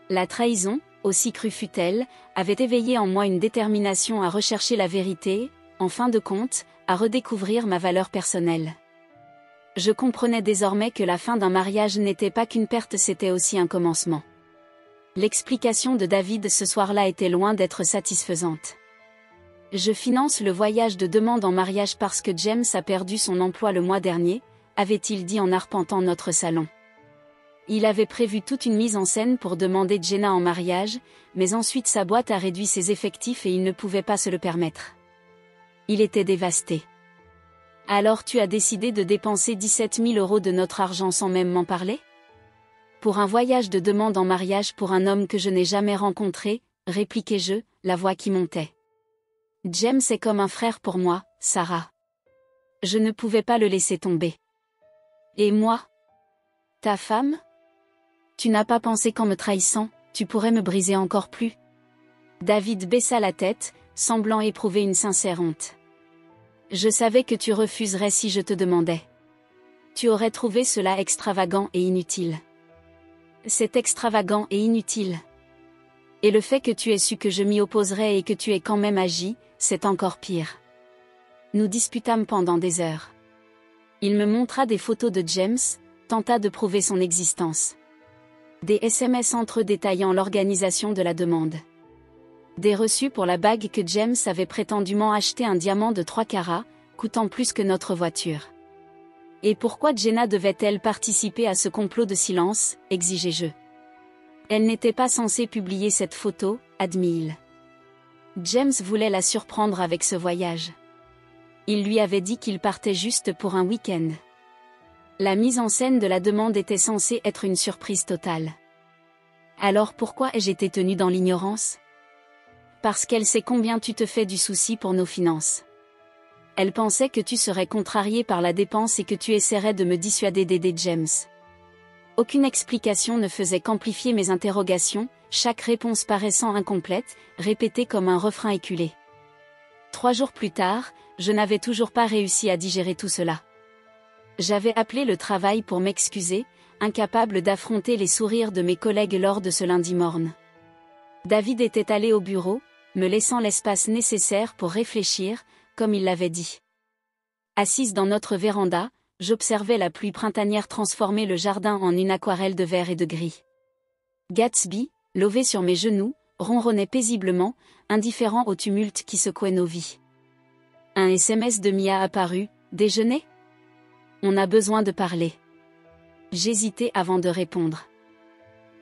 La trahison, aussi crue fût-elle, avait éveillé en moi une détermination à rechercher la vérité, en fin de compte, à redécouvrir ma valeur personnelle. Je comprenais désormais que la fin d'un mariage n'était pas qu'une perte, c'était aussi un commencement. L'explication de David ce soir-là était loin d'être satisfaisante. Je finance le voyage de demande en mariage parce que James a perdu son emploi le mois dernier, avait-il dit en arpentant notre salon. Il avait prévu toute une mise en scène pour demander Jenna en mariage, mais ensuite sa boîte a réduit ses effectifs et il ne pouvait pas se le permettre. Il était dévasté. Alors tu as décidé de dépenser 17 000 € de notre argent sans même m'en parler? Pour un voyage de demande en mariage pour un homme que je n'ai jamais rencontré, répliquai-je, la voix qui montait. James est comme un frère pour moi, Sarah. Je ne pouvais pas le laisser tomber. Et moi? Ta femme? Tu n'as pas pensé qu'en me trahissant, tu pourrais me briser encore plus? David baissa la tête, semblant éprouver une sincère honte. Je savais que tu refuserais si je te demandais. Tu aurais trouvé cela extravagant et inutile. C'est extravagant et inutile. Et le fait que tu aies su que je m'y opposerais et que tu aies quand même agi, c'est encore pire. Nous disputâmes pendant des heures. Il me montra des photos de James, tenta de prouver son existence. Des SMS entre eux détaillant l'organisation de la demande. Des reçus pour la bague que James avait prétendument acheté, un diamant de 3 carats, coûtant plus que notre voiture. Et pourquoi Jenna devait-elle participer à ce complot de silence, exigeais-je. Elle n'était pas censée publier cette photo, admit-il. James voulait la surprendre avec ce voyage. Il lui avait dit qu'il partait juste pour un week-end. La mise en scène de la demande était censée être une surprise totale. Alors pourquoi ai-je été tenue dans l'ignorance? Parce qu'elle sait combien tu te fais du souci pour nos finances. Elle pensait que tu serais contrarié par la dépense et que tu essaierais de me dissuader d'aider James. Aucune explication ne faisait qu'amplifier mes interrogations, chaque réponse paraissant incomplète, répétée comme un refrain éculé. 3 jours plus tard, je n'avais toujours pas réussi à digérer tout cela. J'avais appelé le travail pour m'excuser, incapable d'affronter les sourires de mes collègues lors de ce lundi morne. David était allé au bureau, me laissant l'espace nécessaire pour réfléchir, comme il l'avait dit. Assise dans notre véranda, j'observais la pluie printanière transformer le jardin en une aquarelle de vert et de gris. Gatsby, lové sur mes genoux, ronronnait paisiblement, indifférent au tumulte qui secouait nos vies. Un SMS de Mia apparut. Déjeuner ? On a besoin de parler. J'hésitais avant de répondre.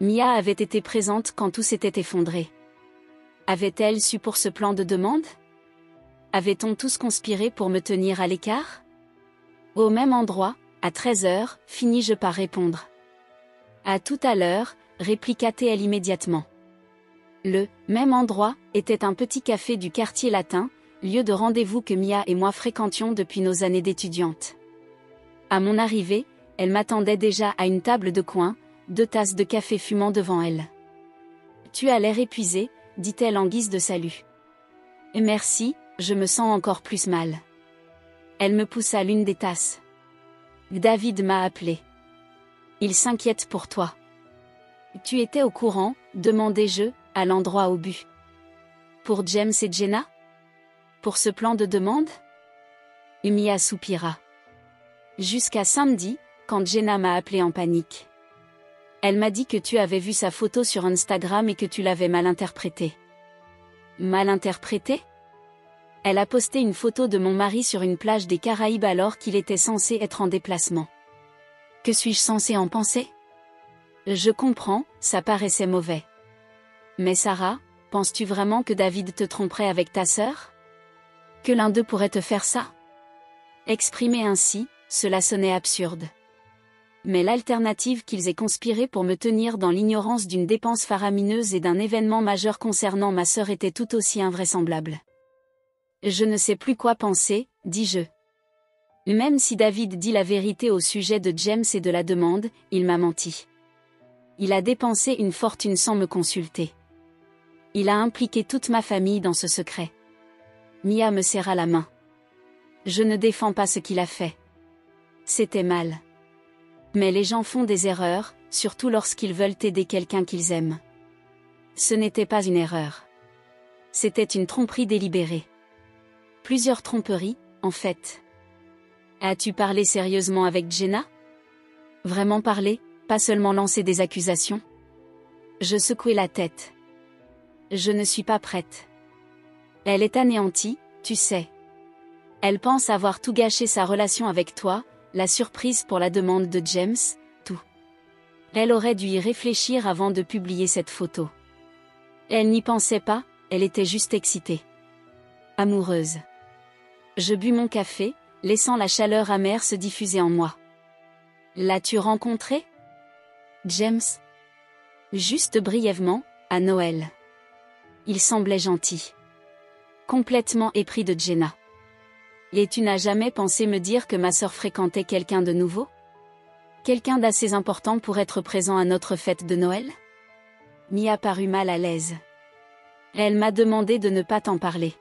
Mia avait été présente quand tout s'était effondré. Avait-elle su pour ce plan de demande ? Avait-on tous conspiré pour me tenir à l'écart ? Au même endroit, à 13h, finis-je par répondre. À tout à l'heure, répliqua-t-elle immédiatement. Le « même endroit » était un petit café du quartier latin, lieu de rendez-vous que Mia et moi fréquentions depuis nos années d'étudiante. À mon arrivée, elle m'attendait déjà à une table de coin, 2 tasses de café fumant devant elle. « Tu as l'air épuisée », dit-elle en guise de salut. « Merci, je me sens encore plus mal. » Elle me poussa l'une des tasses. « David m'a appelé. Il s'inquiète pour toi. »« Tu étais au courant ?» demandai-je, à l'endroit au but. « Pour James et Jenna ? Pour ce plan de demande ? » Mia soupira. « Jusqu'à samedi, quand Jenna m'a appelé en panique. Elle m'a dit que tu avais vu sa photo sur Instagram et que tu l'avais mal interprétée. » Mal interprétée ? Elle a posté une photo de mon mari sur une plage des Caraïbes alors qu'il était censé être en déplacement. Que suis-je censée en penser ? Je comprends, ça paraissait mauvais. Mais Sarah, penses-tu vraiment que David te tromperait avec ta sœur ? Que l'un d'eux pourrait te faire ça ? Exprimé ainsi, cela sonnait absurde. Mais l'alternative qu'ils aient conspiré pour me tenir dans l'ignorance d'une dépense faramineuse et d'un événement majeur concernant ma sœur était tout aussi invraisemblable. Je ne sais plus quoi penser, dis-je. Même si David dit la vérité au sujet de James et de la demande, il m'a menti. Il a dépensé une fortune sans me consulter. Il a impliqué toute ma famille dans ce secret. Mia me serra la main. Je ne défends pas ce qu'il a fait. C'était mal. Mais les gens font des erreurs, surtout lorsqu'ils veulent aider quelqu'un qu'ils aiment. Ce n'était pas une erreur. C'était une tromperie délibérée. Plusieurs tromperies, en fait. As-tu parlé sérieusement avec Jenna ? Vraiment parler, pas seulement lancer des accusations ? Je secouai la tête. Je ne suis pas prête. Elle est anéantie, tu sais. Elle pense avoir tout gâché sa relation avec toi, la surprise pour la demande de James, tout. Elle aurait dû y réfléchir avant de publier cette photo. Elle n'y pensait pas, elle était juste excitée. Amoureuse. Je bus mon café, laissant la chaleur amère se diffuser en moi. L'as-tu rencontré ? James ? Juste brièvement, à Noël. Il semblait gentil. Complètement épris de Jenna. Et tu n'as jamais pensé me dire que ma sœur fréquentait quelqu'un de nouveau ? Quelqu'un d'assez important pour être présent à notre fête de Noël ? Mia parut mal à l'aise. Elle m'a demandé de ne pas t'en parler.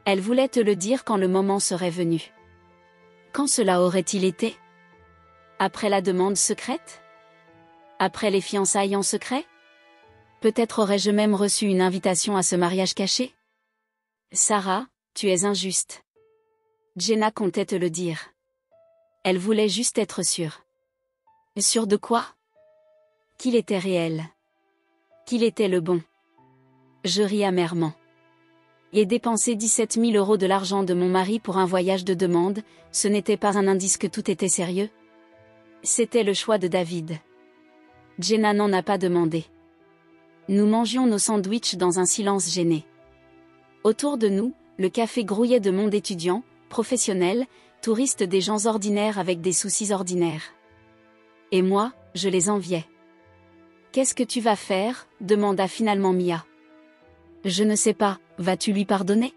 Elle voulait te le dire quand le moment serait venu. Quand cela aurait-il été ? Après la demande secrète ? Après les fiançailles en secret ? Peut-être aurais-je même reçu une invitation à ce mariage caché ? Sarah, tu es injuste. Jenna comptait te le dire. Elle voulait juste être sûre. Sûre de quoi ? Qu'il était réel. Qu'il était le bon. Je ris amèrement. Et dépenser 17 000 € de l'argent de mon mari pour un voyage de demande, ce n'était pas un indice que tout était sérieux ? C'était le choix de David. Jenna n'en a pas demandé. Nous mangions nos sandwichs dans un silence gêné. Autour de nous, le café grouillait de monde étudiant, professionnels, touristes, des gens ordinaires avec des soucis ordinaires. Et moi, je les enviais. « Qu'est-ce que tu vas faire ?» demanda finalement Mia. « Je ne sais pas, vas-tu lui pardonner ?»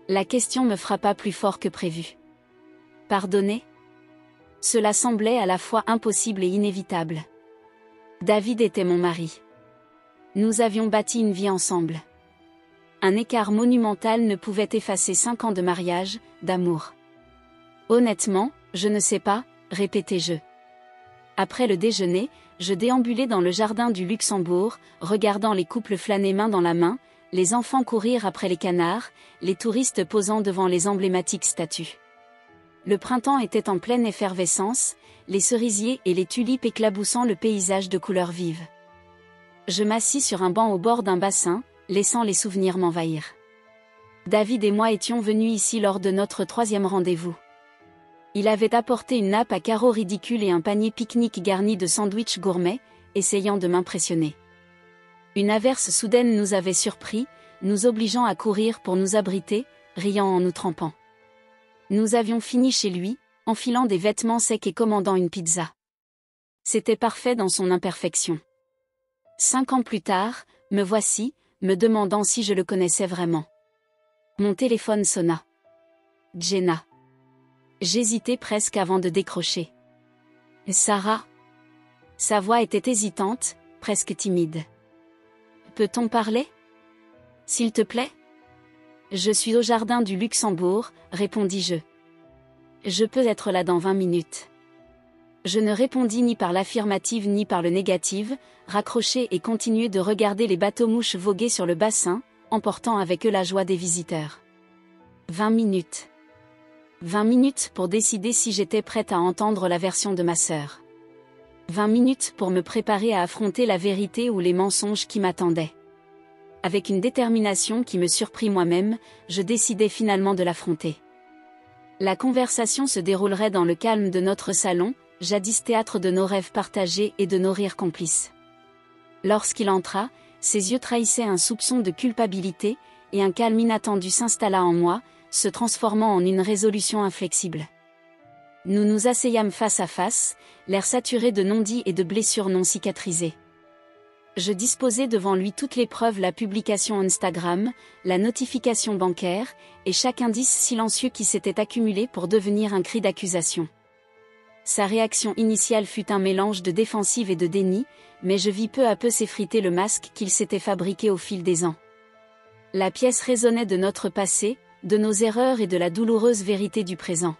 La question me frappa plus fort que prévu. Pardonner ? Cela semblait à la fois impossible et inévitable. David était mon mari. Nous avions bâti une vie ensemble. Un écart monumental ne pouvait effacer 5 ans de mariage, d'amour. Honnêtement, je ne sais pas, répétai-je. Après le déjeuner, je déambulais dans le jardin du Luxembourg, regardant les couples flâner main dans la main, les enfants courir après les canards, les touristes posant devant les emblématiques statues. Le printemps était en pleine effervescence, les cerisiers et les tulipes éclaboussant le paysage de couleurs vives. Je m'assis sur un banc au bord d'un bassin, laissant les souvenirs m'envahir. David et moi étions venus ici lors de notre 3e rendez-vous. Il avait apporté une nappe à carreaux ridicules et un panier pique-nique garni de sandwichs gourmets, essayant de m'impressionner. Une averse soudaine nous avait surpris, nous obligeant à courir pour nous abriter, riant en nous trempant. Nous avions fini chez lui, enfilant des vêtements secs et commandant une pizza. C'était parfait dans son imperfection. 5 ans plus tard, me voici, me demandant si je le connaissais vraiment. Mon téléphone sonna. Jenna. J'hésitais presque avant de décrocher. Sarah. Sa voix était hésitante, presque timide. Peut-on parler? S'il te plaît? Je suis au jardin du Luxembourg, répondis-je. Je peux être là dans 20 minutes. Je ne répondis ni par l'affirmative ni par le négatif, raccroché et continuai de regarder les bateaux-mouches voguer sur le bassin, emportant avec eux la joie des visiteurs. 20 minutes. 20 minutes pour décider si j'étais prête à entendre la version de ma sœur. 20 minutes pour me préparer à affronter la vérité ou les mensonges qui m'attendaient. Avec une détermination qui me surprit moi-même, je décidai finalement de l'affronter. La conversation se déroulerait dans le calme de notre salon, jadis théâtre de nos rêves partagés et de nos rires complices. Lorsqu'il entra, ses yeux trahissaient un soupçon de culpabilité, et un calme inattendu s'installa en moi, se transformant en une résolution inflexible. Nous nous asseyâmes face à face, l'air saturé de non-dits et de blessures non cicatrisées. Je disposais devant lui toutes les preuves, la publication Instagram, la notification bancaire, et chaque indice silencieux qui s'était accumulé pour devenir un cri d'accusation. Sa réaction initiale fut un mélange de défensive et de déni, mais je vis peu à peu s'effriter le masque qu'il s'était fabriqué au fil des ans. La pièce résonnait de notre passé, de nos erreurs et de la douloureuse vérité du présent.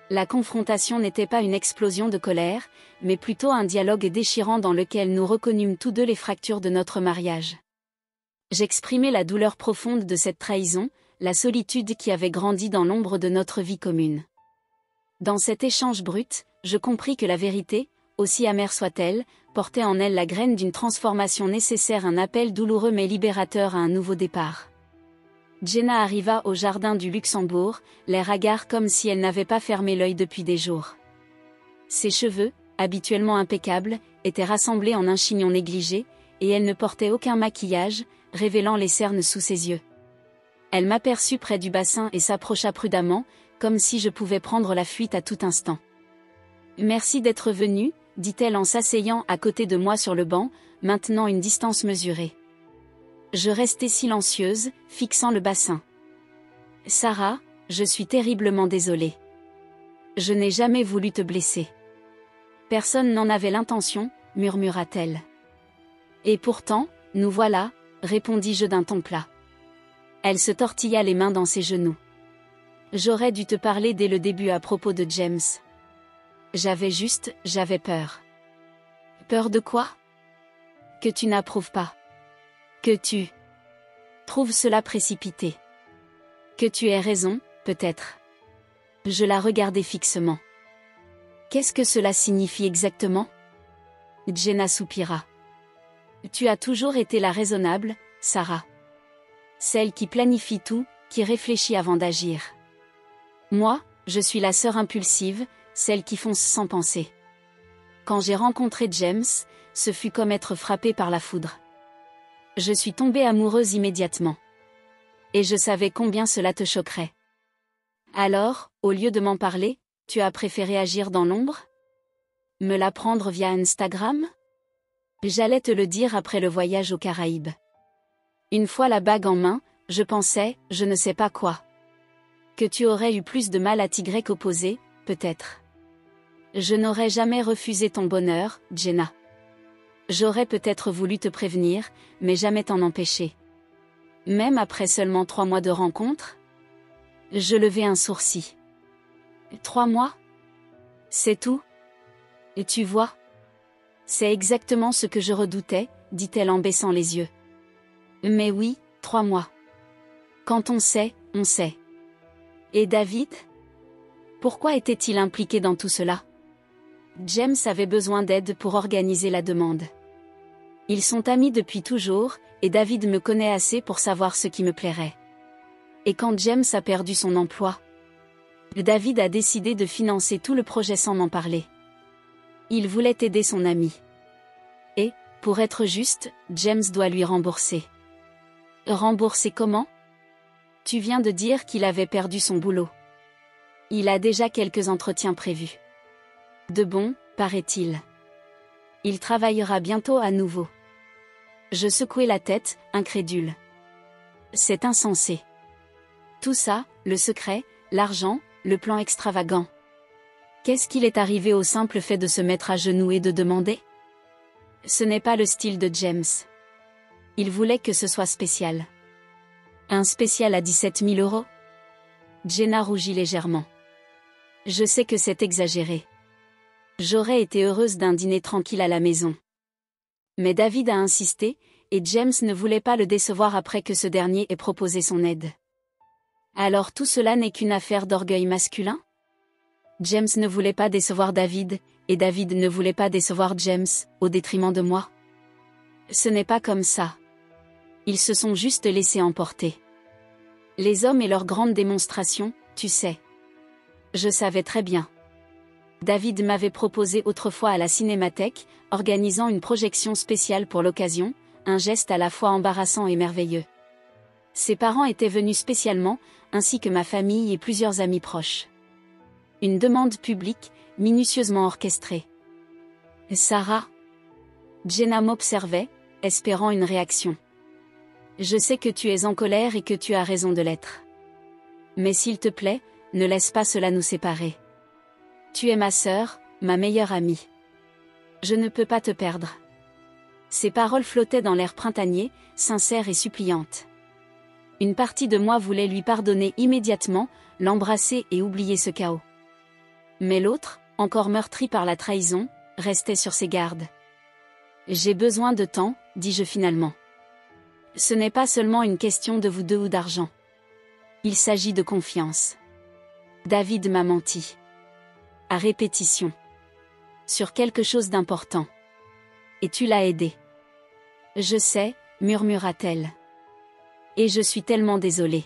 La confrontation n'était pas une explosion de colère, mais plutôt un dialogue déchirant dans lequel nous reconnûmes tous deux les fractures de notre mariage. J'exprimai la douleur profonde de cette trahison, la solitude qui avait grandi dans l'ombre de notre vie commune. Dans cet échange brut, je compris que la vérité, aussi amère soit-elle, portait en elle la graine d'une transformation nécessaire, un appel douloureux mais libérateur à un nouveau départ. Jenna arriva au jardin du Luxembourg, l'air hagard comme si elle n'avait pas fermé l'œil depuis des jours. Ses cheveux, habituellement impeccables, étaient rassemblés en un chignon négligé, et elle ne portait aucun maquillage, révélant les cernes sous ses yeux. Elle m'aperçut près du bassin et s'approcha prudemment, comme si je pouvais prendre la fuite à tout instant. « Merci d'être venu », dit-elle en s'asseyant à côté de moi sur le banc, maintenant une distance mesurée. Je restai silencieuse, fixant le bassin. « Sarah, je suis terriblement désolée. Je n'ai jamais voulu te blesser. » « Personne n'en avait l'intention, » murmura-t-elle. « Et pourtant, nous voilà, » répondis-je d'un ton plat. Elle se tortilla les mains dans ses genoux. « J'aurais dû te parler dès le début à propos de James. J'avais peur. » « Peur de quoi ? » ? « Que tu n'approuves pas. Que tu trouves cela précipité. Que tu aies raison, peut-être. » Je la regardai fixement. « Qu'est-ce que cela signifie exactement ? » Jenna soupira. « Tu as toujours été la raisonnable, Sarah. Celle qui planifie tout, qui réfléchit avant d'agir. Moi, je suis la sœur impulsive, celle qui fonce sans penser. Quand j'ai rencontré James, ce fut comme être frappée par la foudre. Je suis tombée amoureuse immédiatement. Et je savais combien cela te choquerait. Alors, au lieu de m'en parler, tu as préféré agir dans l'ombre ? Me l'apprendre via Instagram ? J'allais te le dire après le voyage aux Caraïbes. Une fois la bague en main, je pensais, je ne sais pas quoi. Que tu aurais eu plus de mal à t'y opposer, peut-être. Je n'aurais jamais refusé ton bonheur, Jenna. J'aurais peut-être voulu te prévenir, mais jamais t'en empêcher. Même après seulement 3 mois de rencontre ? Je levai un sourcil. 3 mois ? C'est tout ? Et tu vois? C'est exactement ce que je redoutais, dit-elle en baissant les yeux. Mais oui, 3 mois. Quand on sait, on sait. Et David? Pourquoi était-il impliqué dans tout cela? James avait besoin d'aide pour organiser la demande. Ils sont amis depuis toujours, et David me connaît assez pour savoir ce qui me plairait. Et quand James a perdu son emploi, David a décidé de financer tout le projet sans m'en parler. Il voulait aider son ami. Et, pour être juste, James doit lui rembourser. Rembourser comment? Tu viens de dire qu'il avait perdu son boulot. Il a déjà quelques entretiens prévus. De bon, paraît-il. Il travaillera bientôt à nouveau. Je secouai la tête, incrédule. C'est insensé. Tout ça, le secret, l'argent, le plan extravagant. Qu'est-ce qu'il est arrivé au simple fait de se mettre à genoux et de demander? Ce n'est pas le style de James. Il voulait que ce soit spécial. Un spécial à 17 000 €? Jenna rougit légèrement. Je sais que c'est exagéré. J'aurais été heureuse d'un dîner tranquille à la maison. Mais David a insisté, et James ne voulait pas le décevoir après que ce dernier ait proposé son aide. Alors tout cela n'est qu'une affaire d'orgueil masculin? James ne voulait pas décevoir David, et David ne voulait pas décevoir James, au détriment de moi. Ce n'est pas comme ça. Ils se sont juste laissés emporter. Les hommes et leurs grandes démonstrations, tu sais. Je savais très bien. David m'avait proposé autrefois à la Cinémathèque, organisant une projection spéciale pour l'occasion, un geste à la fois embarrassant et merveilleux. Ses parents étaient venus spécialement, ainsi que ma famille et plusieurs amis proches. Une demande publique, minutieusement orchestrée. Sarah. Jenna m'observait, espérant une réaction. Je sais que tu es en colère et que tu as raison de l'être. Mais s'il te plaît, ne laisse pas cela nous séparer. Tu es ma sœur, ma meilleure amie. Je ne peux pas te perdre. Ces paroles flottaient dans l'air printanier, sincères et suppliantes. Une partie de moi voulait lui pardonner immédiatement, l'embrasser et oublier ce chaos. Mais l'autre, encore meurtri par la trahison, restait sur ses gardes. J'ai besoin de temps, dis-je finalement. Ce n'est pas seulement une question de vous deux ou d'argent. Il s'agit de confiance. David m'a menti. À répétition. Sur quelque chose d'important. Et tu l'as aidé. Je sais, murmura-t-elle. Et je suis tellement désolée.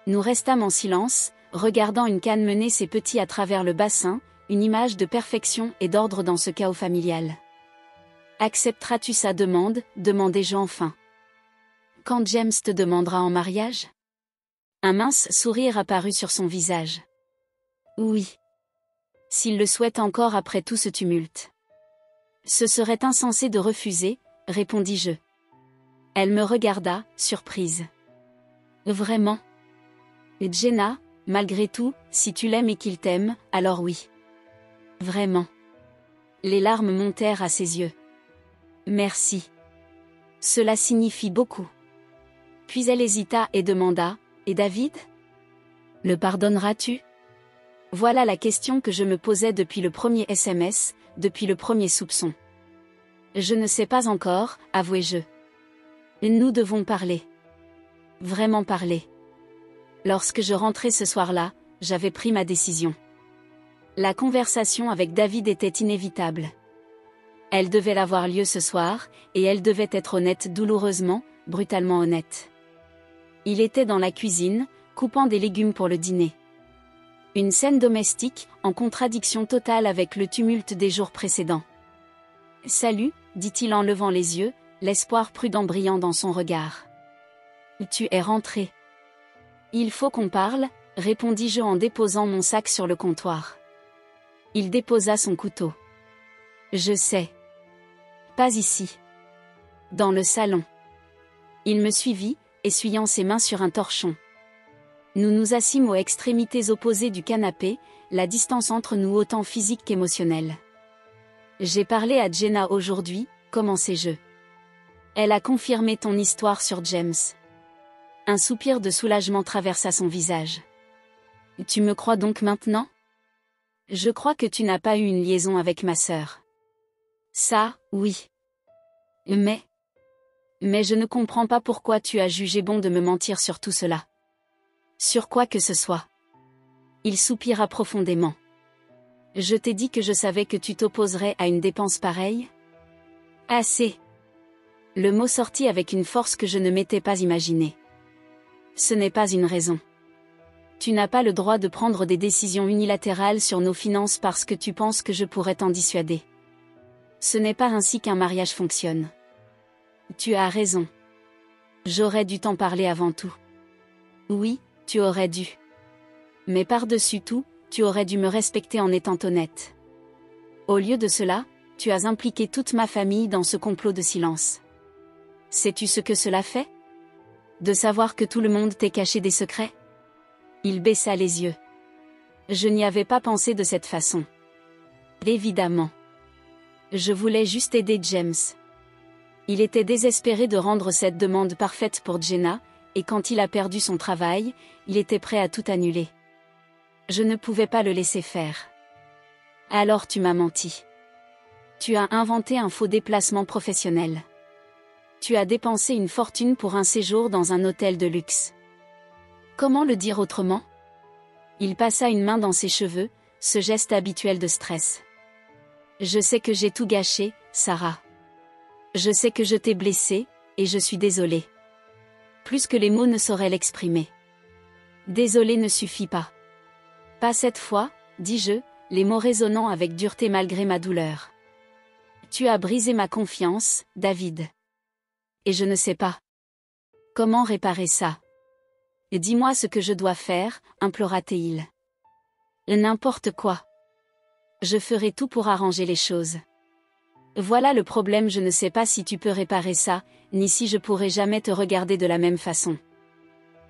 Nous restâmes en silence, regardant une canne mener ses petits à travers le bassin, une image de perfection et d'ordre dans ce chaos familial. Accepteras-tu sa demande, demandai-je enfin. Quand James te demandera en mariage? Un mince sourire apparut sur son visage. Oui. S'il le souhaite encore après tout ce tumulte. Ce serait insensé de refuser, répondis-je. Elle me regarda, surprise. Vraiment? Et Jenna, malgré tout, si tu l'aimes et qu'il t'aime, alors oui. Vraiment. Les larmes montèrent à ses yeux. Merci. Cela signifie beaucoup. Puis elle hésita et demanda, et David? Le pardonneras-tu? Voilà la question que je me posais depuis le premier SMS, depuis le premier soupçon. Je ne sais pas encore, avouai-je. Nous devons parler. Vraiment parler. Lorsque je rentrais ce soir-là, j'avais pris ma décision. La conversation avec David était inévitable. Elle devait avoir lieu ce soir, et elle devait être honnête douloureusement, brutalement honnête. Il était dans la cuisine, coupant des légumes pour le dîner. Une scène domestique, en contradiction totale avec le tumulte des jours précédents. « Salut », dit-il en levant les yeux, l'espoir prudent brillant dans son regard. « Tu es rentré. »« Il faut qu'on parle », répondis-je en déposant mon sac sur le comptoir. Il déposa son couteau. « Je sais. »« Pas ici. »« Dans le salon. » Il me suivit, essuyant ses mains sur un torchon. Nous nous assîmes aux extrémités opposées du canapé, la distance entre nous autant physique qu'émotionnelle. J'ai parlé à Jenna aujourd'hui, commençai-je. Elle a confirmé ton histoire sur James. Un soupir de soulagement traversa son visage. Tu me crois donc maintenant? Je crois que tu n'as pas eu une liaison avec ma sœur. Ça, oui. Mais je ne comprends pas pourquoi tu as jugé bon de me mentir sur tout cela. Sur quoi que ce soit. Il soupira profondément. Je t'ai dit que je savais que tu t'opposerais à une dépense pareille? Assez. Le mot sortit avec une force que je ne m'étais pas imaginée. Ce n'est pas une raison. Tu n'as pas le droit de prendre des décisions unilatérales sur nos finances parce que tu penses que je pourrais t'en dissuader. Ce n'est pas ainsi qu'un mariage fonctionne. Tu as raison. J'aurais dû t'en parler avant tout. Oui, tu aurais dû. Mais par-dessus tout, tu aurais dû me respecter en étant honnête. Au lieu de cela, tu as impliqué toute ma famille dans ce complot de silence. Sais-tu ce que cela fait? De savoir que tout le monde t'ait caché des secrets? Il baissa les yeux. Je n'y avais pas pensé de cette façon. Évidemment. Je voulais juste aider James. Il était désespéré de rendre cette demande parfaite pour Jenna, et quand il a perdu son travail, il était prêt à tout annuler. Je ne pouvais pas le laisser faire. Alors tu m'as menti. Tu as inventé un faux déplacement professionnel. Tu as dépensé une fortune pour un séjour dans un hôtel de luxe. Comment le dire autrement? Il passa une main dans ses cheveux, ce geste habituel de stress. Je sais que j'ai tout gâché, Sarah. Je sais que je t'ai blessée, et je suis désolée. Plus que les mots ne sauraient l'exprimer. Désolée ne suffit pas. Pas cette fois, dis-je, les mots résonnant avec dureté malgré ma douleur. Tu as brisé ma confiance, David. Et je ne sais pas. Comment réparer ça? Dis-moi ce que je dois faire, implora Théil. N'importe quoi. Je ferai tout pour arranger les choses. Voilà le problème, je ne sais pas si tu peux réparer ça, ni si je pourrai jamais te regarder de la même façon.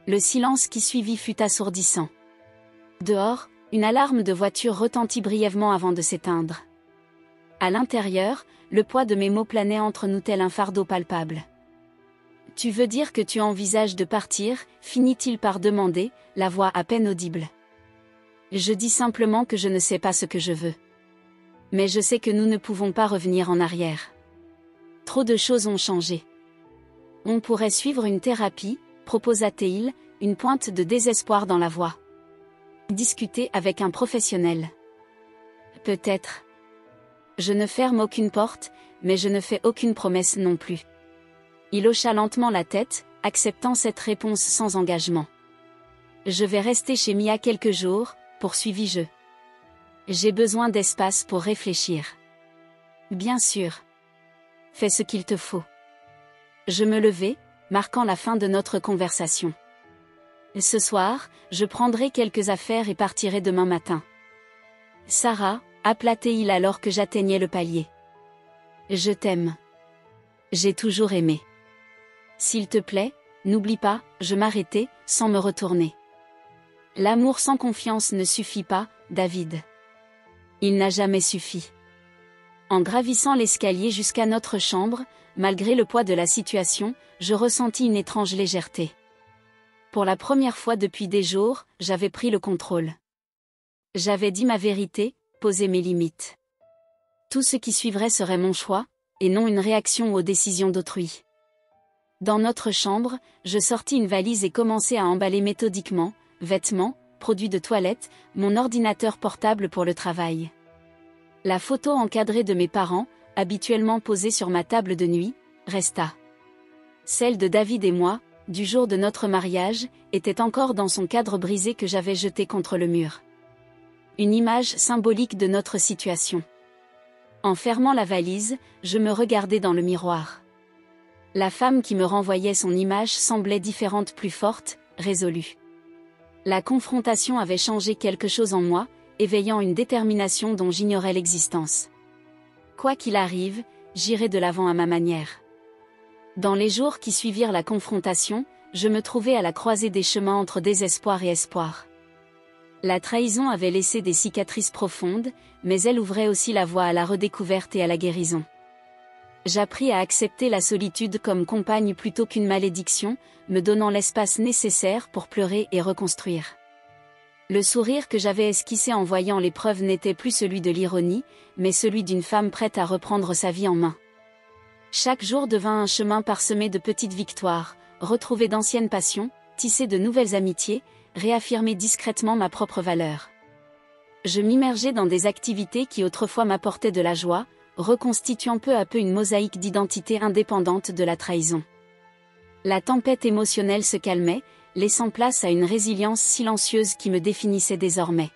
Le silence qui suivit fut assourdissant. Dehors, une alarme de voiture retentit brièvement avant de s'éteindre. À l'intérieur, le poids de mes mots planait entre nous tel un fardeau palpable. Tu veux dire que tu envisages de partir, finit-il par demander, la voix à peine audible. Je dis simplement que je ne sais pas ce que je veux. Mais je sais que nous ne pouvons pas revenir en arrière. Trop de choses ont changé. On pourrait suivre une thérapie, proposa Théil, une pointe de désespoir dans la voix. Discuter avec un professionnel. Peut-être. Je ne ferme aucune porte, mais je ne fais aucune promesse non plus. Il hocha lentement la tête, acceptant cette réponse sans engagement. Je vais rester chez Mia quelques jours, poursuivis-je. J'ai besoin d'espace pour réfléchir. Bien sûr. Fais ce qu'il te faut. Je me levai, marquant la fin de notre conversation. Ce soir, je prendrai quelques affaires et partirai demain matin. Sarah, appela Théil alors que j'atteignais le palier. Je t'aime. J'ai toujours aimé. S'il te plaît, n'oublie pas, je m'arrêtai, sans me retourner. L'amour sans confiance ne suffit pas, David. Il n'a jamais suffi. En gravissant l'escalier jusqu'à notre chambre, malgré le poids de la situation, je ressentis une étrange légèreté. Pour la première fois depuis des jours, j'avais pris le contrôle. J'avais dit ma vérité, posé mes limites. Tout ce qui suivrait serait mon choix, et non une réaction aux décisions d'autrui. Dans notre chambre, je sortis une valise et commençai à emballer méthodiquement, vêtements, produits de toilette, mon ordinateur portable pour le travail. La photo encadrée de mes parents, habituellement posée sur ma table de nuit, resta. Celle de David et moi, du jour de notre mariage, était encore dans son cadre brisé que j'avais jeté contre le mur. Une image symbolique de notre situation. En fermant la valise, je me regardais dans le miroir. La femme qui me renvoyait son image semblait différente, plus forte, résolue. La confrontation avait changé quelque chose en moi, éveillant une détermination dont j'ignorais l'existence. Quoi qu'il arrive, j'irai de l'avant à ma manière. Dans les jours qui suivirent la confrontation, je me trouvais à la croisée des chemins entre désespoir et espoir. La trahison avait laissé des cicatrices profondes, mais elle ouvrait aussi la voie à la redécouverte et à la guérison. J'appris à accepter la solitude comme compagne plutôt qu'une malédiction, me donnant l'espace nécessaire pour pleurer et reconstruire. Le sourire que j'avais esquissé en voyant l'épreuve n'était plus celui de l'ironie, mais celui d'une femme prête à reprendre sa vie en main. Chaque jour devint un chemin parsemé de petites victoires, retrouver d'anciennes passions, tisser de nouvelles amitiés, réaffirmer discrètement ma propre valeur. Je m'immergeais dans des activités qui autrefois m'apportaient de la joie, reconstituant peu à peu une mosaïque d'identité indépendante de la trahison. La tempête émotionnelle se calmait, laissant place à une résilience silencieuse qui me définissait désormais.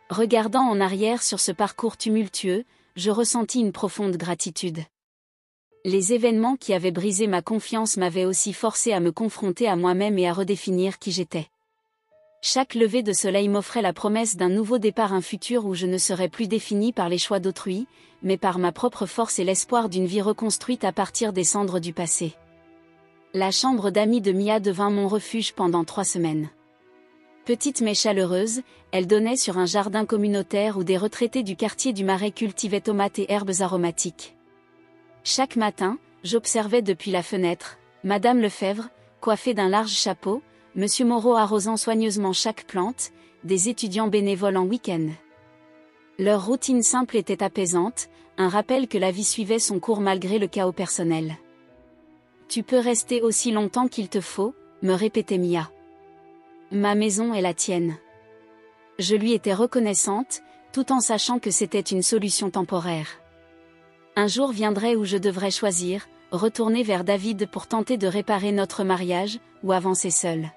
Regardant en arrière sur ce parcours tumultueux, je ressentis une profonde gratitude. Les événements qui avaient brisé ma confiance m'avaient aussi forcé à me confronter à moi-même et à redéfinir qui j'étais. Chaque lever de soleil m'offrait la promesse d'un nouveau départ, un futur où je ne serais plus définie par les choix d'autrui, mais par ma propre force et l'espoir d'une vie reconstruite à partir des cendres du passé. La chambre d'amis de Mia devint mon refuge pendant 3 semaines. Petite mais chaleureuse, elle donnait sur un jardin communautaire où des retraités du quartier du Marais cultivaient tomates et herbes aromatiques. Chaque matin, j'observais depuis la fenêtre, Madame Lefebvre, coiffée d'un large chapeau, Monsieur Moreau arrosant soigneusement chaque plante, des étudiants bénévoles en week-end. Leur routine simple était apaisante, un rappel que la vie suivait son cours malgré le chaos personnel. Tu peux rester aussi longtemps qu'il te faut, me répétait Mia. Ma maison est la tienne. Je lui étais reconnaissante, tout en sachant que c'était une solution temporaire. Un jour viendrait où je devrais choisir, retourner vers David pour tenter de réparer notre mariage, ou avancer seule.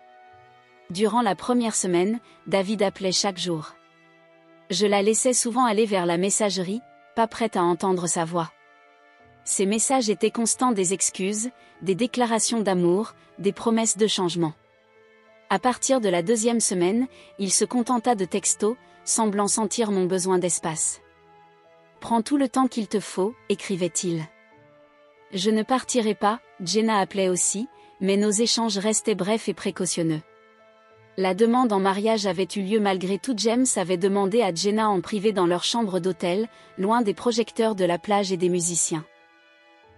Durant la première semaine, David appelait chaque jour. Je la laissais souvent aller vers la messagerie, pas prête à entendre sa voix. Ses messages étaient constants, des excuses, des déclarations d'amour, des promesses de changement. À partir de la 2e semaine, il se contenta de textos, semblant sentir mon besoin d'espace. « Prends tout le temps qu'il te faut », écrivait-il. Je ne partirai pas, Jenna appelait aussi, mais nos échanges restaient brefs et précautionneux. La demande en mariage avait eu lieu malgré tout. James avait demandé à Jenna en privé dans leur chambre d'hôtel, loin des projecteurs de la plage et des musiciens.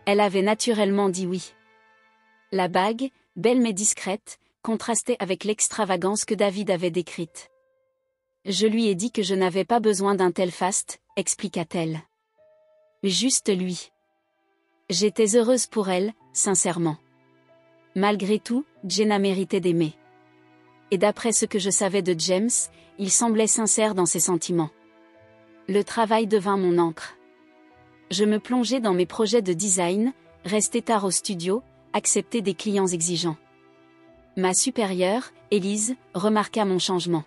Elle avait naturellement dit oui. La bague, belle mais discrète, contrastait avec l'extravagance que David avait décrite. Je lui ai dit que je n'avais pas besoin d'un tel faste, expliqua-t-elle. Juste lui. J'étais heureuse pour elle, sincèrement. Malgré tout, Jenna méritait d'aimer. Et d'après ce que je savais de James, il semblait sincère dans ses sentiments. Le travail devint mon encre. Je me plongeais dans mes projets de design, restais tard au studio, accepter des clients exigeants. Ma supérieure, Élise, remarqua mon changement.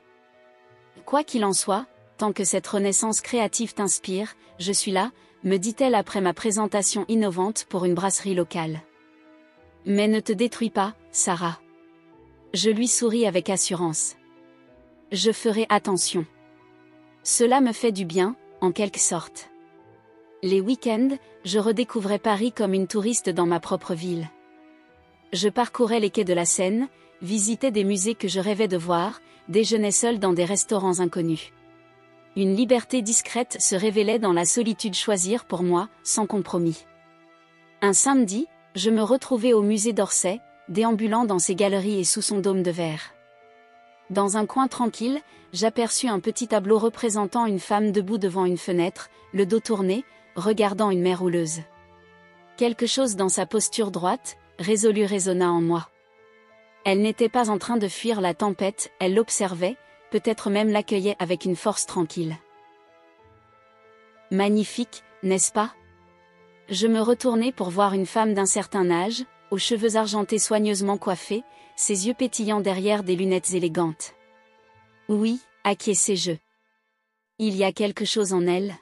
Quoi qu'il en soit, tant que cette renaissance créative t'inspire, je suis là, me dit-elle après ma présentation innovante pour une brasserie locale. Mais ne te détruis pas, Sarah. Je lui souris avec assurance. Je ferai attention. Cela me fait du bien, en quelque sorte. Les week-ends, je redécouvrais Paris comme une touriste dans ma propre ville. Je parcourais les quais de la Seine, visitais des musées que je rêvais de voir, déjeunais seul dans des restaurants inconnus. Une liberté discrète se révélait dans la solitude, choisir pour moi, sans compromis. Un samedi, je me retrouvais au musée d'Orsay, déambulant dans ses galeries et sous son dôme de verre. Dans un coin tranquille, j'aperçus un petit tableau représentant une femme debout devant une fenêtre, le dos tourné, regardant une mer houleuse. Quelque chose dans sa posture droite, résolue, résonna en moi. Elle n'était pas en train de fuir la tempête, elle l'observait, peut-être même l'accueillait avec une force tranquille. Magnifique, n'est-ce pas? Je me retournai pour voir une femme d'un certain âge, aux cheveux argentés soigneusement coiffés, ses yeux pétillants derrière des lunettes élégantes. Oui, acquiesçai-je. Il y a quelque chose en elle.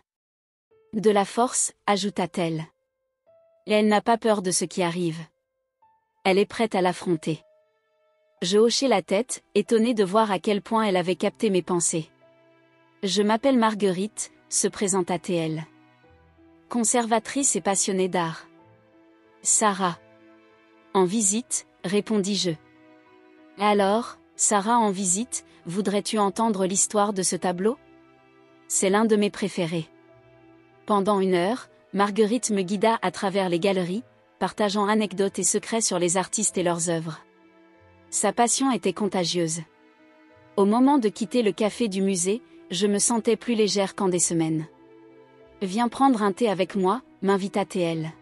De la force, ajouta-t-elle. Et elle n'a pas peur de ce qui arrive. Elle est prête à l'affronter. Je hochai la tête, étonnée de voir à quel point elle avait capté mes pensées. Je m'appelle Marguerite, se présenta-t-elle. Conservatrice et passionnée d'art. Sarah. En visite, répondis-je. Alors, Sarah en visite, voudrais-tu entendre l'histoire de ce tableau? C'est l'un de mes préférés. Pendant 1 heure, Marguerite me guida à travers les galeries, partageant anecdotes et secrets sur les artistes et leurs œuvres. Sa passion était contagieuse. Au moment de quitter le café du musée, je me sentais plus légère qu'en des semaines. Viens prendre un thé avec moi, m'invita-t-elle.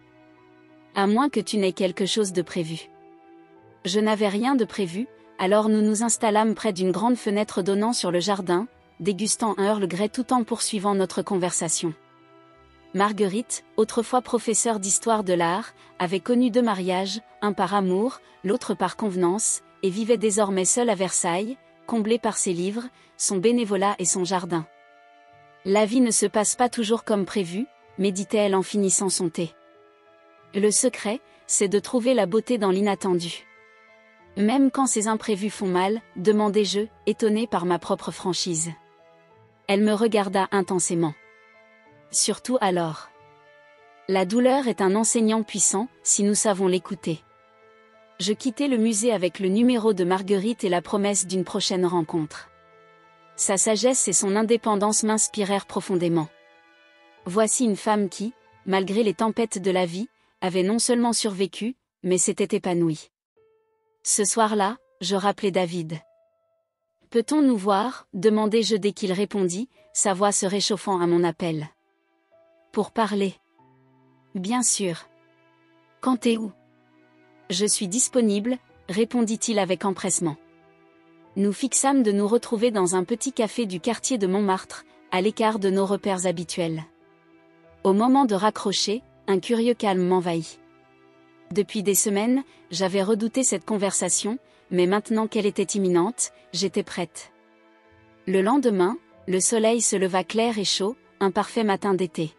À moins que tu n'aies quelque chose de prévu. Je n'avais rien de prévu, alors nous nous installâmes près d'une grande fenêtre donnant sur le jardin, dégustant un Earl Grey tout en poursuivant notre conversation. Marguerite, autrefois professeure d'histoire de l'art, avait connu 2 mariages, un par amour, l'autre par convenance, et vivait désormais seule à Versailles, comblée par ses livres, son bénévolat et son jardin. La vie ne se passe pas toujours comme prévu, méditait-elle en finissant son thé. Le secret, c'est de trouver la beauté dans l'inattendu. Même quand ces imprévus font mal, demandai-je, étonnée par ma propre franchise. Elle me regarda intensément. Surtout alors. La douleur est un enseignant puissant, si nous savons l'écouter. Je quittai le musée avec le numéro de Marguerite et la promesse d'une prochaine rencontre. Sa sagesse et son indépendance m'inspirèrent profondément. Voici une femme qui, malgré les tempêtes de la vie, avait non seulement survécu, mais s'était épanouie. Ce soir-là, je rappelai David. « Peut-on nous voir ?» demandai-je dès qu'il répondit, sa voix se réchauffant à mon appel. « Pour parler. »« Bien sûr. »« Quand et où ?»« Je suis disponible, » répondit-il avec empressement. Nous fixâmes de nous retrouver dans un petit café du quartier de Montmartre, à l'écart de nos repères habituels. Au moment de raccrocher, un curieux calme m'envahit. Depuis des semaines, j'avais redouté cette conversation, mais maintenant qu'elle était imminente, j'étais prête. Le lendemain, le soleil se leva clair et chaud, un parfait matin d'été.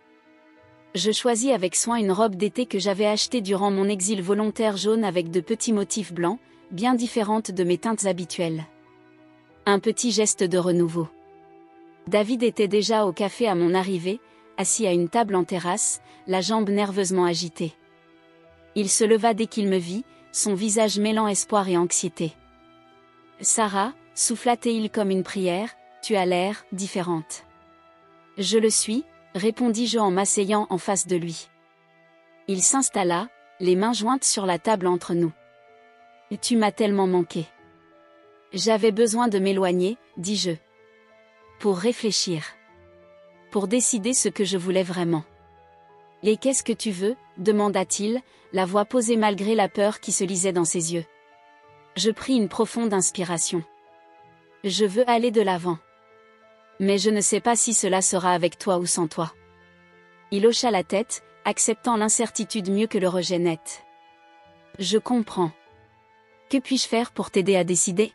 Je choisis avec soin une robe d'été que j'avais achetée durant mon exil volontaire jaune avec de petits motifs blancs, bien différente de mes teintes habituelles. Un petit geste de renouveau. David était déjà au café à mon arrivée, assis à une table en terrasse, la jambe nerveusement agitée. Il se leva dès qu'il me vit, son visage mêlant espoir et anxiété. « Sarah, souffla-t-il comme une prière, tu as l'air différente. »« Je le suis, » répondis-je en m'asseyant en face de lui. Il s'installa, les mains jointes sur la table entre nous. « Tu m'as tellement manqué. » J'avais besoin de m'éloigner, dis-je. Pour réfléchir. Pour décider ce que je voulais vraiment. « Et qu'est-ce que tu veux ?» demanda-t-il, la voix posée malgré la peur qui se lisait dans ses yeux. Je pris une profonde inspiration. Je veux aller de l'avant. Mais je ne sais pas si cela sera avec toi ou sans toi. Il hocha la tête, acceptant l'incertitude mieux que le rejet net. Je comprends. Que puis-je faire pour t'aider à décider ?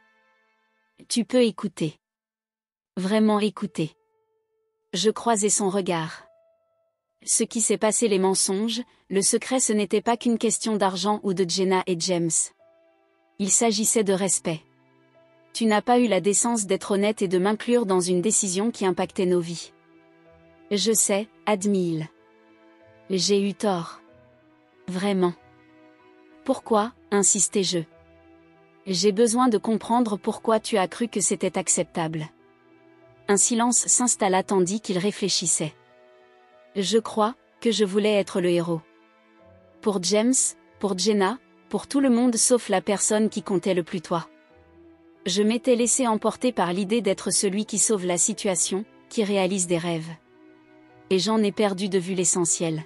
Tu peux écouter. Vraiment écouter. Je croisai son regard. Ce qui s'est passé les mensonges, le secret ce n'était pas qu'une question d'argent ou de Jenna et James. Il s'agissait de respect. Tu n'as pas eu la décence d'être honnête et de m'inclure dans une décision qui impactait nos vies. Je sais, admis-il. J'ai eu tort. Vraiment. Pourquoi, insistai-je. J'ai besoin de comprendre pourquoi tu as cru que c'était acceptable. Un silence s'installa tandis qu'il réfléchissait. Je crois que je voulais être le héros. Pour James, pour Jenna, pour tout le monde sauf la personne qui comptait le plus toi. Je m'étais laissé emporter par l'idée d'être celui qui sauve la situation, qui réalise des rêves. Et j'en ai perdu de vue l'essentiel.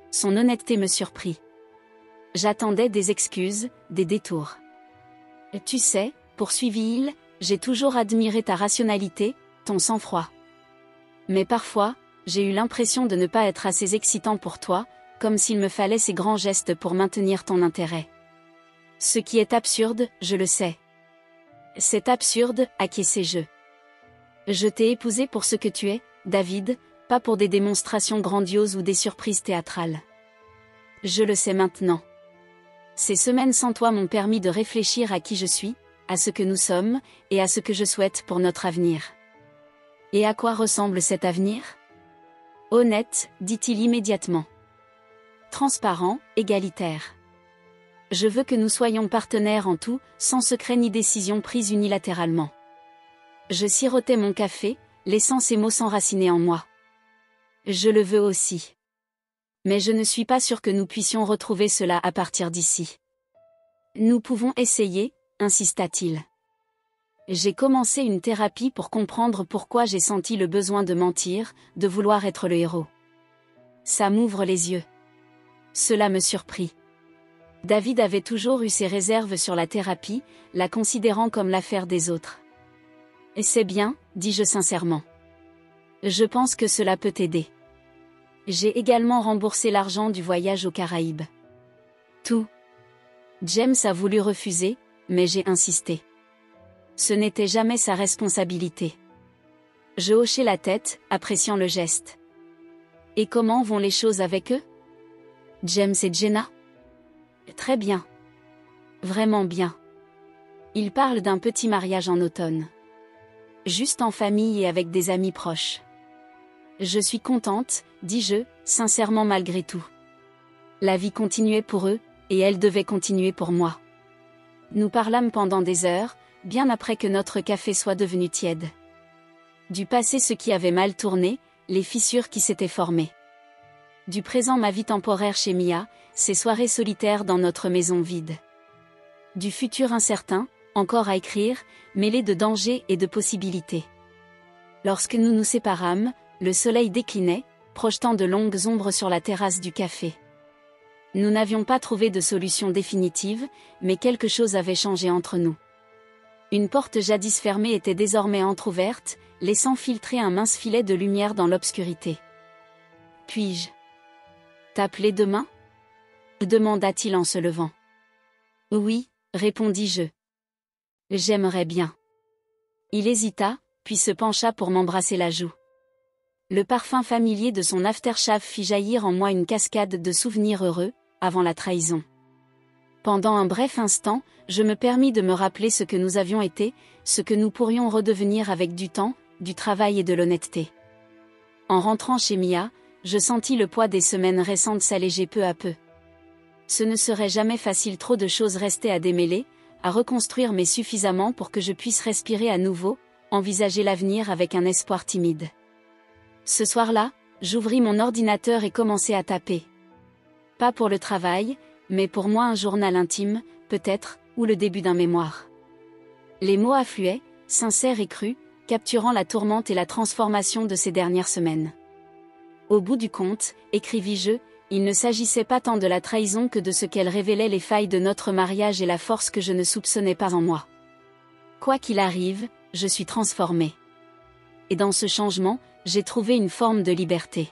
Son honnêteté me surprit. J'attendais des excuses, des détours. Tu sais, poursuivit-il, j'ai toujours admiré ta rationalité, ton sang-froid. Mais parfois, j'ai eu l'impression de ne pas être assez excitant pour toi, comme s'il me fallait ces grands gestes pour maintenir ton intérêt. Ce qui est absurde, je le sais. C'est absurde, acquiesçai-je. Je t'ai épousé pour ce que tu es, David, pas pour des démonstrations grandioses ou des surprises théâtrales. Je le sais maintenant. Ces semaines sans toi m'ont permis de réfléchir à qui je suis, à ce que nous sommes, et à ce que je souhaite pour notre avenir. Et à quoi ressemble cet avenir ? Honnête, dit-il immédiatement. Transparent, égalitaire. Je veux que nous soyons partenaires en tout, sans secret ni décision prise unilatéralement. Je sirotais mon café, laissant ces mots s'enraciner en moi. Je le veux aussi. Mais je ne suis pas sûre que nous puissions retrouver cela à partir d'ici. Nous pouvons essayer, insista-t-il. J'ai commencé une thérapie pour comprendre pourquoi j'ai senti le besoin de mentir, de vouloir être le héros. Ça m'ouvre les yeux. Cela me surprit. David avait toujours eu ses réserves sur la thérapie, la considérant comme l'affaire des autres. Et c'est bien, dis-je sincèrement. Je pense que cela peut t'aider. J'ai également remboursé l'argent du voyage aux Caraïbes. Tout. James a voulu refuser, mais j'ai insisté. Ce n'était jamais sa responsabilité. Je hochai la tête, appréciant le geste. Et comment vont les choses avec eux? James et Jenna? Très bien. Vraiment bien. Ils parlent d'un petit mariage en automne. Juste en famille et avec des amis proches. Je suis contente, dis-je, sincèrement malgré tout. La vie continuait pour eux, et elle devait continuer pour moi. Nous parlâmes pendant des heures, bien après que notre café soit devenu tiède. Du passé ce qui avait mal tourné, les fissures qui s'étaient formées. Du présent ma vie temporaire chez Mia, ces soirées solitaires dans notre maison vide. Du futur incertain, encore à écrire, mêlé de dangers et de possibilités. Lorsque nous nous séparâmes, le soleil déclinait, projetant de longues ombres sur la terrasse du café. Nous n'avions pas trouvé de solution définitive, mais quelque chose avait changé entre nous. Une porte jadis fermée était désormais entr'ouverte, laissant filtrer un mince filet de lumière dans l'obscurité. Puis-je t'appeler demain? Demanda-t-il en se levant. Oui, répondis-je. J'aimerais bien. Il hésita, puis se pencha pour m'embrasser la joue. Le parfum familier de son aftershave fit jaillir en moi une cascade de souvenirs heureux, avant la trahison. Pendant un bref instant, je me permis de me rappeler ce que nous avions été, ce que nous pourrions redevenir avec du temps, du travail et de l'honnêteté. En rentrant chez Mia, je sentis le poids des semaines récentes s'alléger peu à peu. Ce ne serait jamais facile, trop de choses restaient à démêler, à reconstruire, mais suffisamment pour que je puisse respirer à nouveau, envisager l'avenir avec un espoir timide. Ce soir-là, j'ouvris mon ordinateur et commençai à taper. Pas pour le travail, mais pour moi un journal intime, peut-être, ou le début d'un mémoire. Les mots affluaient, sincères et crus, capturant la tourmente et la transformation de ces dernières semaines. Au bout du compte, écrivis-je, il ne s'agissait pas tant de la trahison que de ce qu'elle révélait, les failles de notre mariage et la force que je ne soupçonnais pas en moi. Quoi qu'il arrive, je suis transformée. Et dans ce changement, j'ai trouvé une forme de liberté.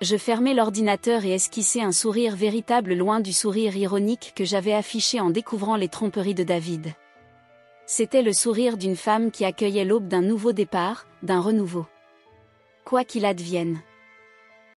Je fermai l'ordinateur et esquissai un sourire véritable, loin du sourire ironique que j'avais affiché en découvrant les tromperies de David. C'était le sourire d'une femme qui accueillait l'aube d'un nouveau départ, d'un renouveau. Quoi qu'il advienne.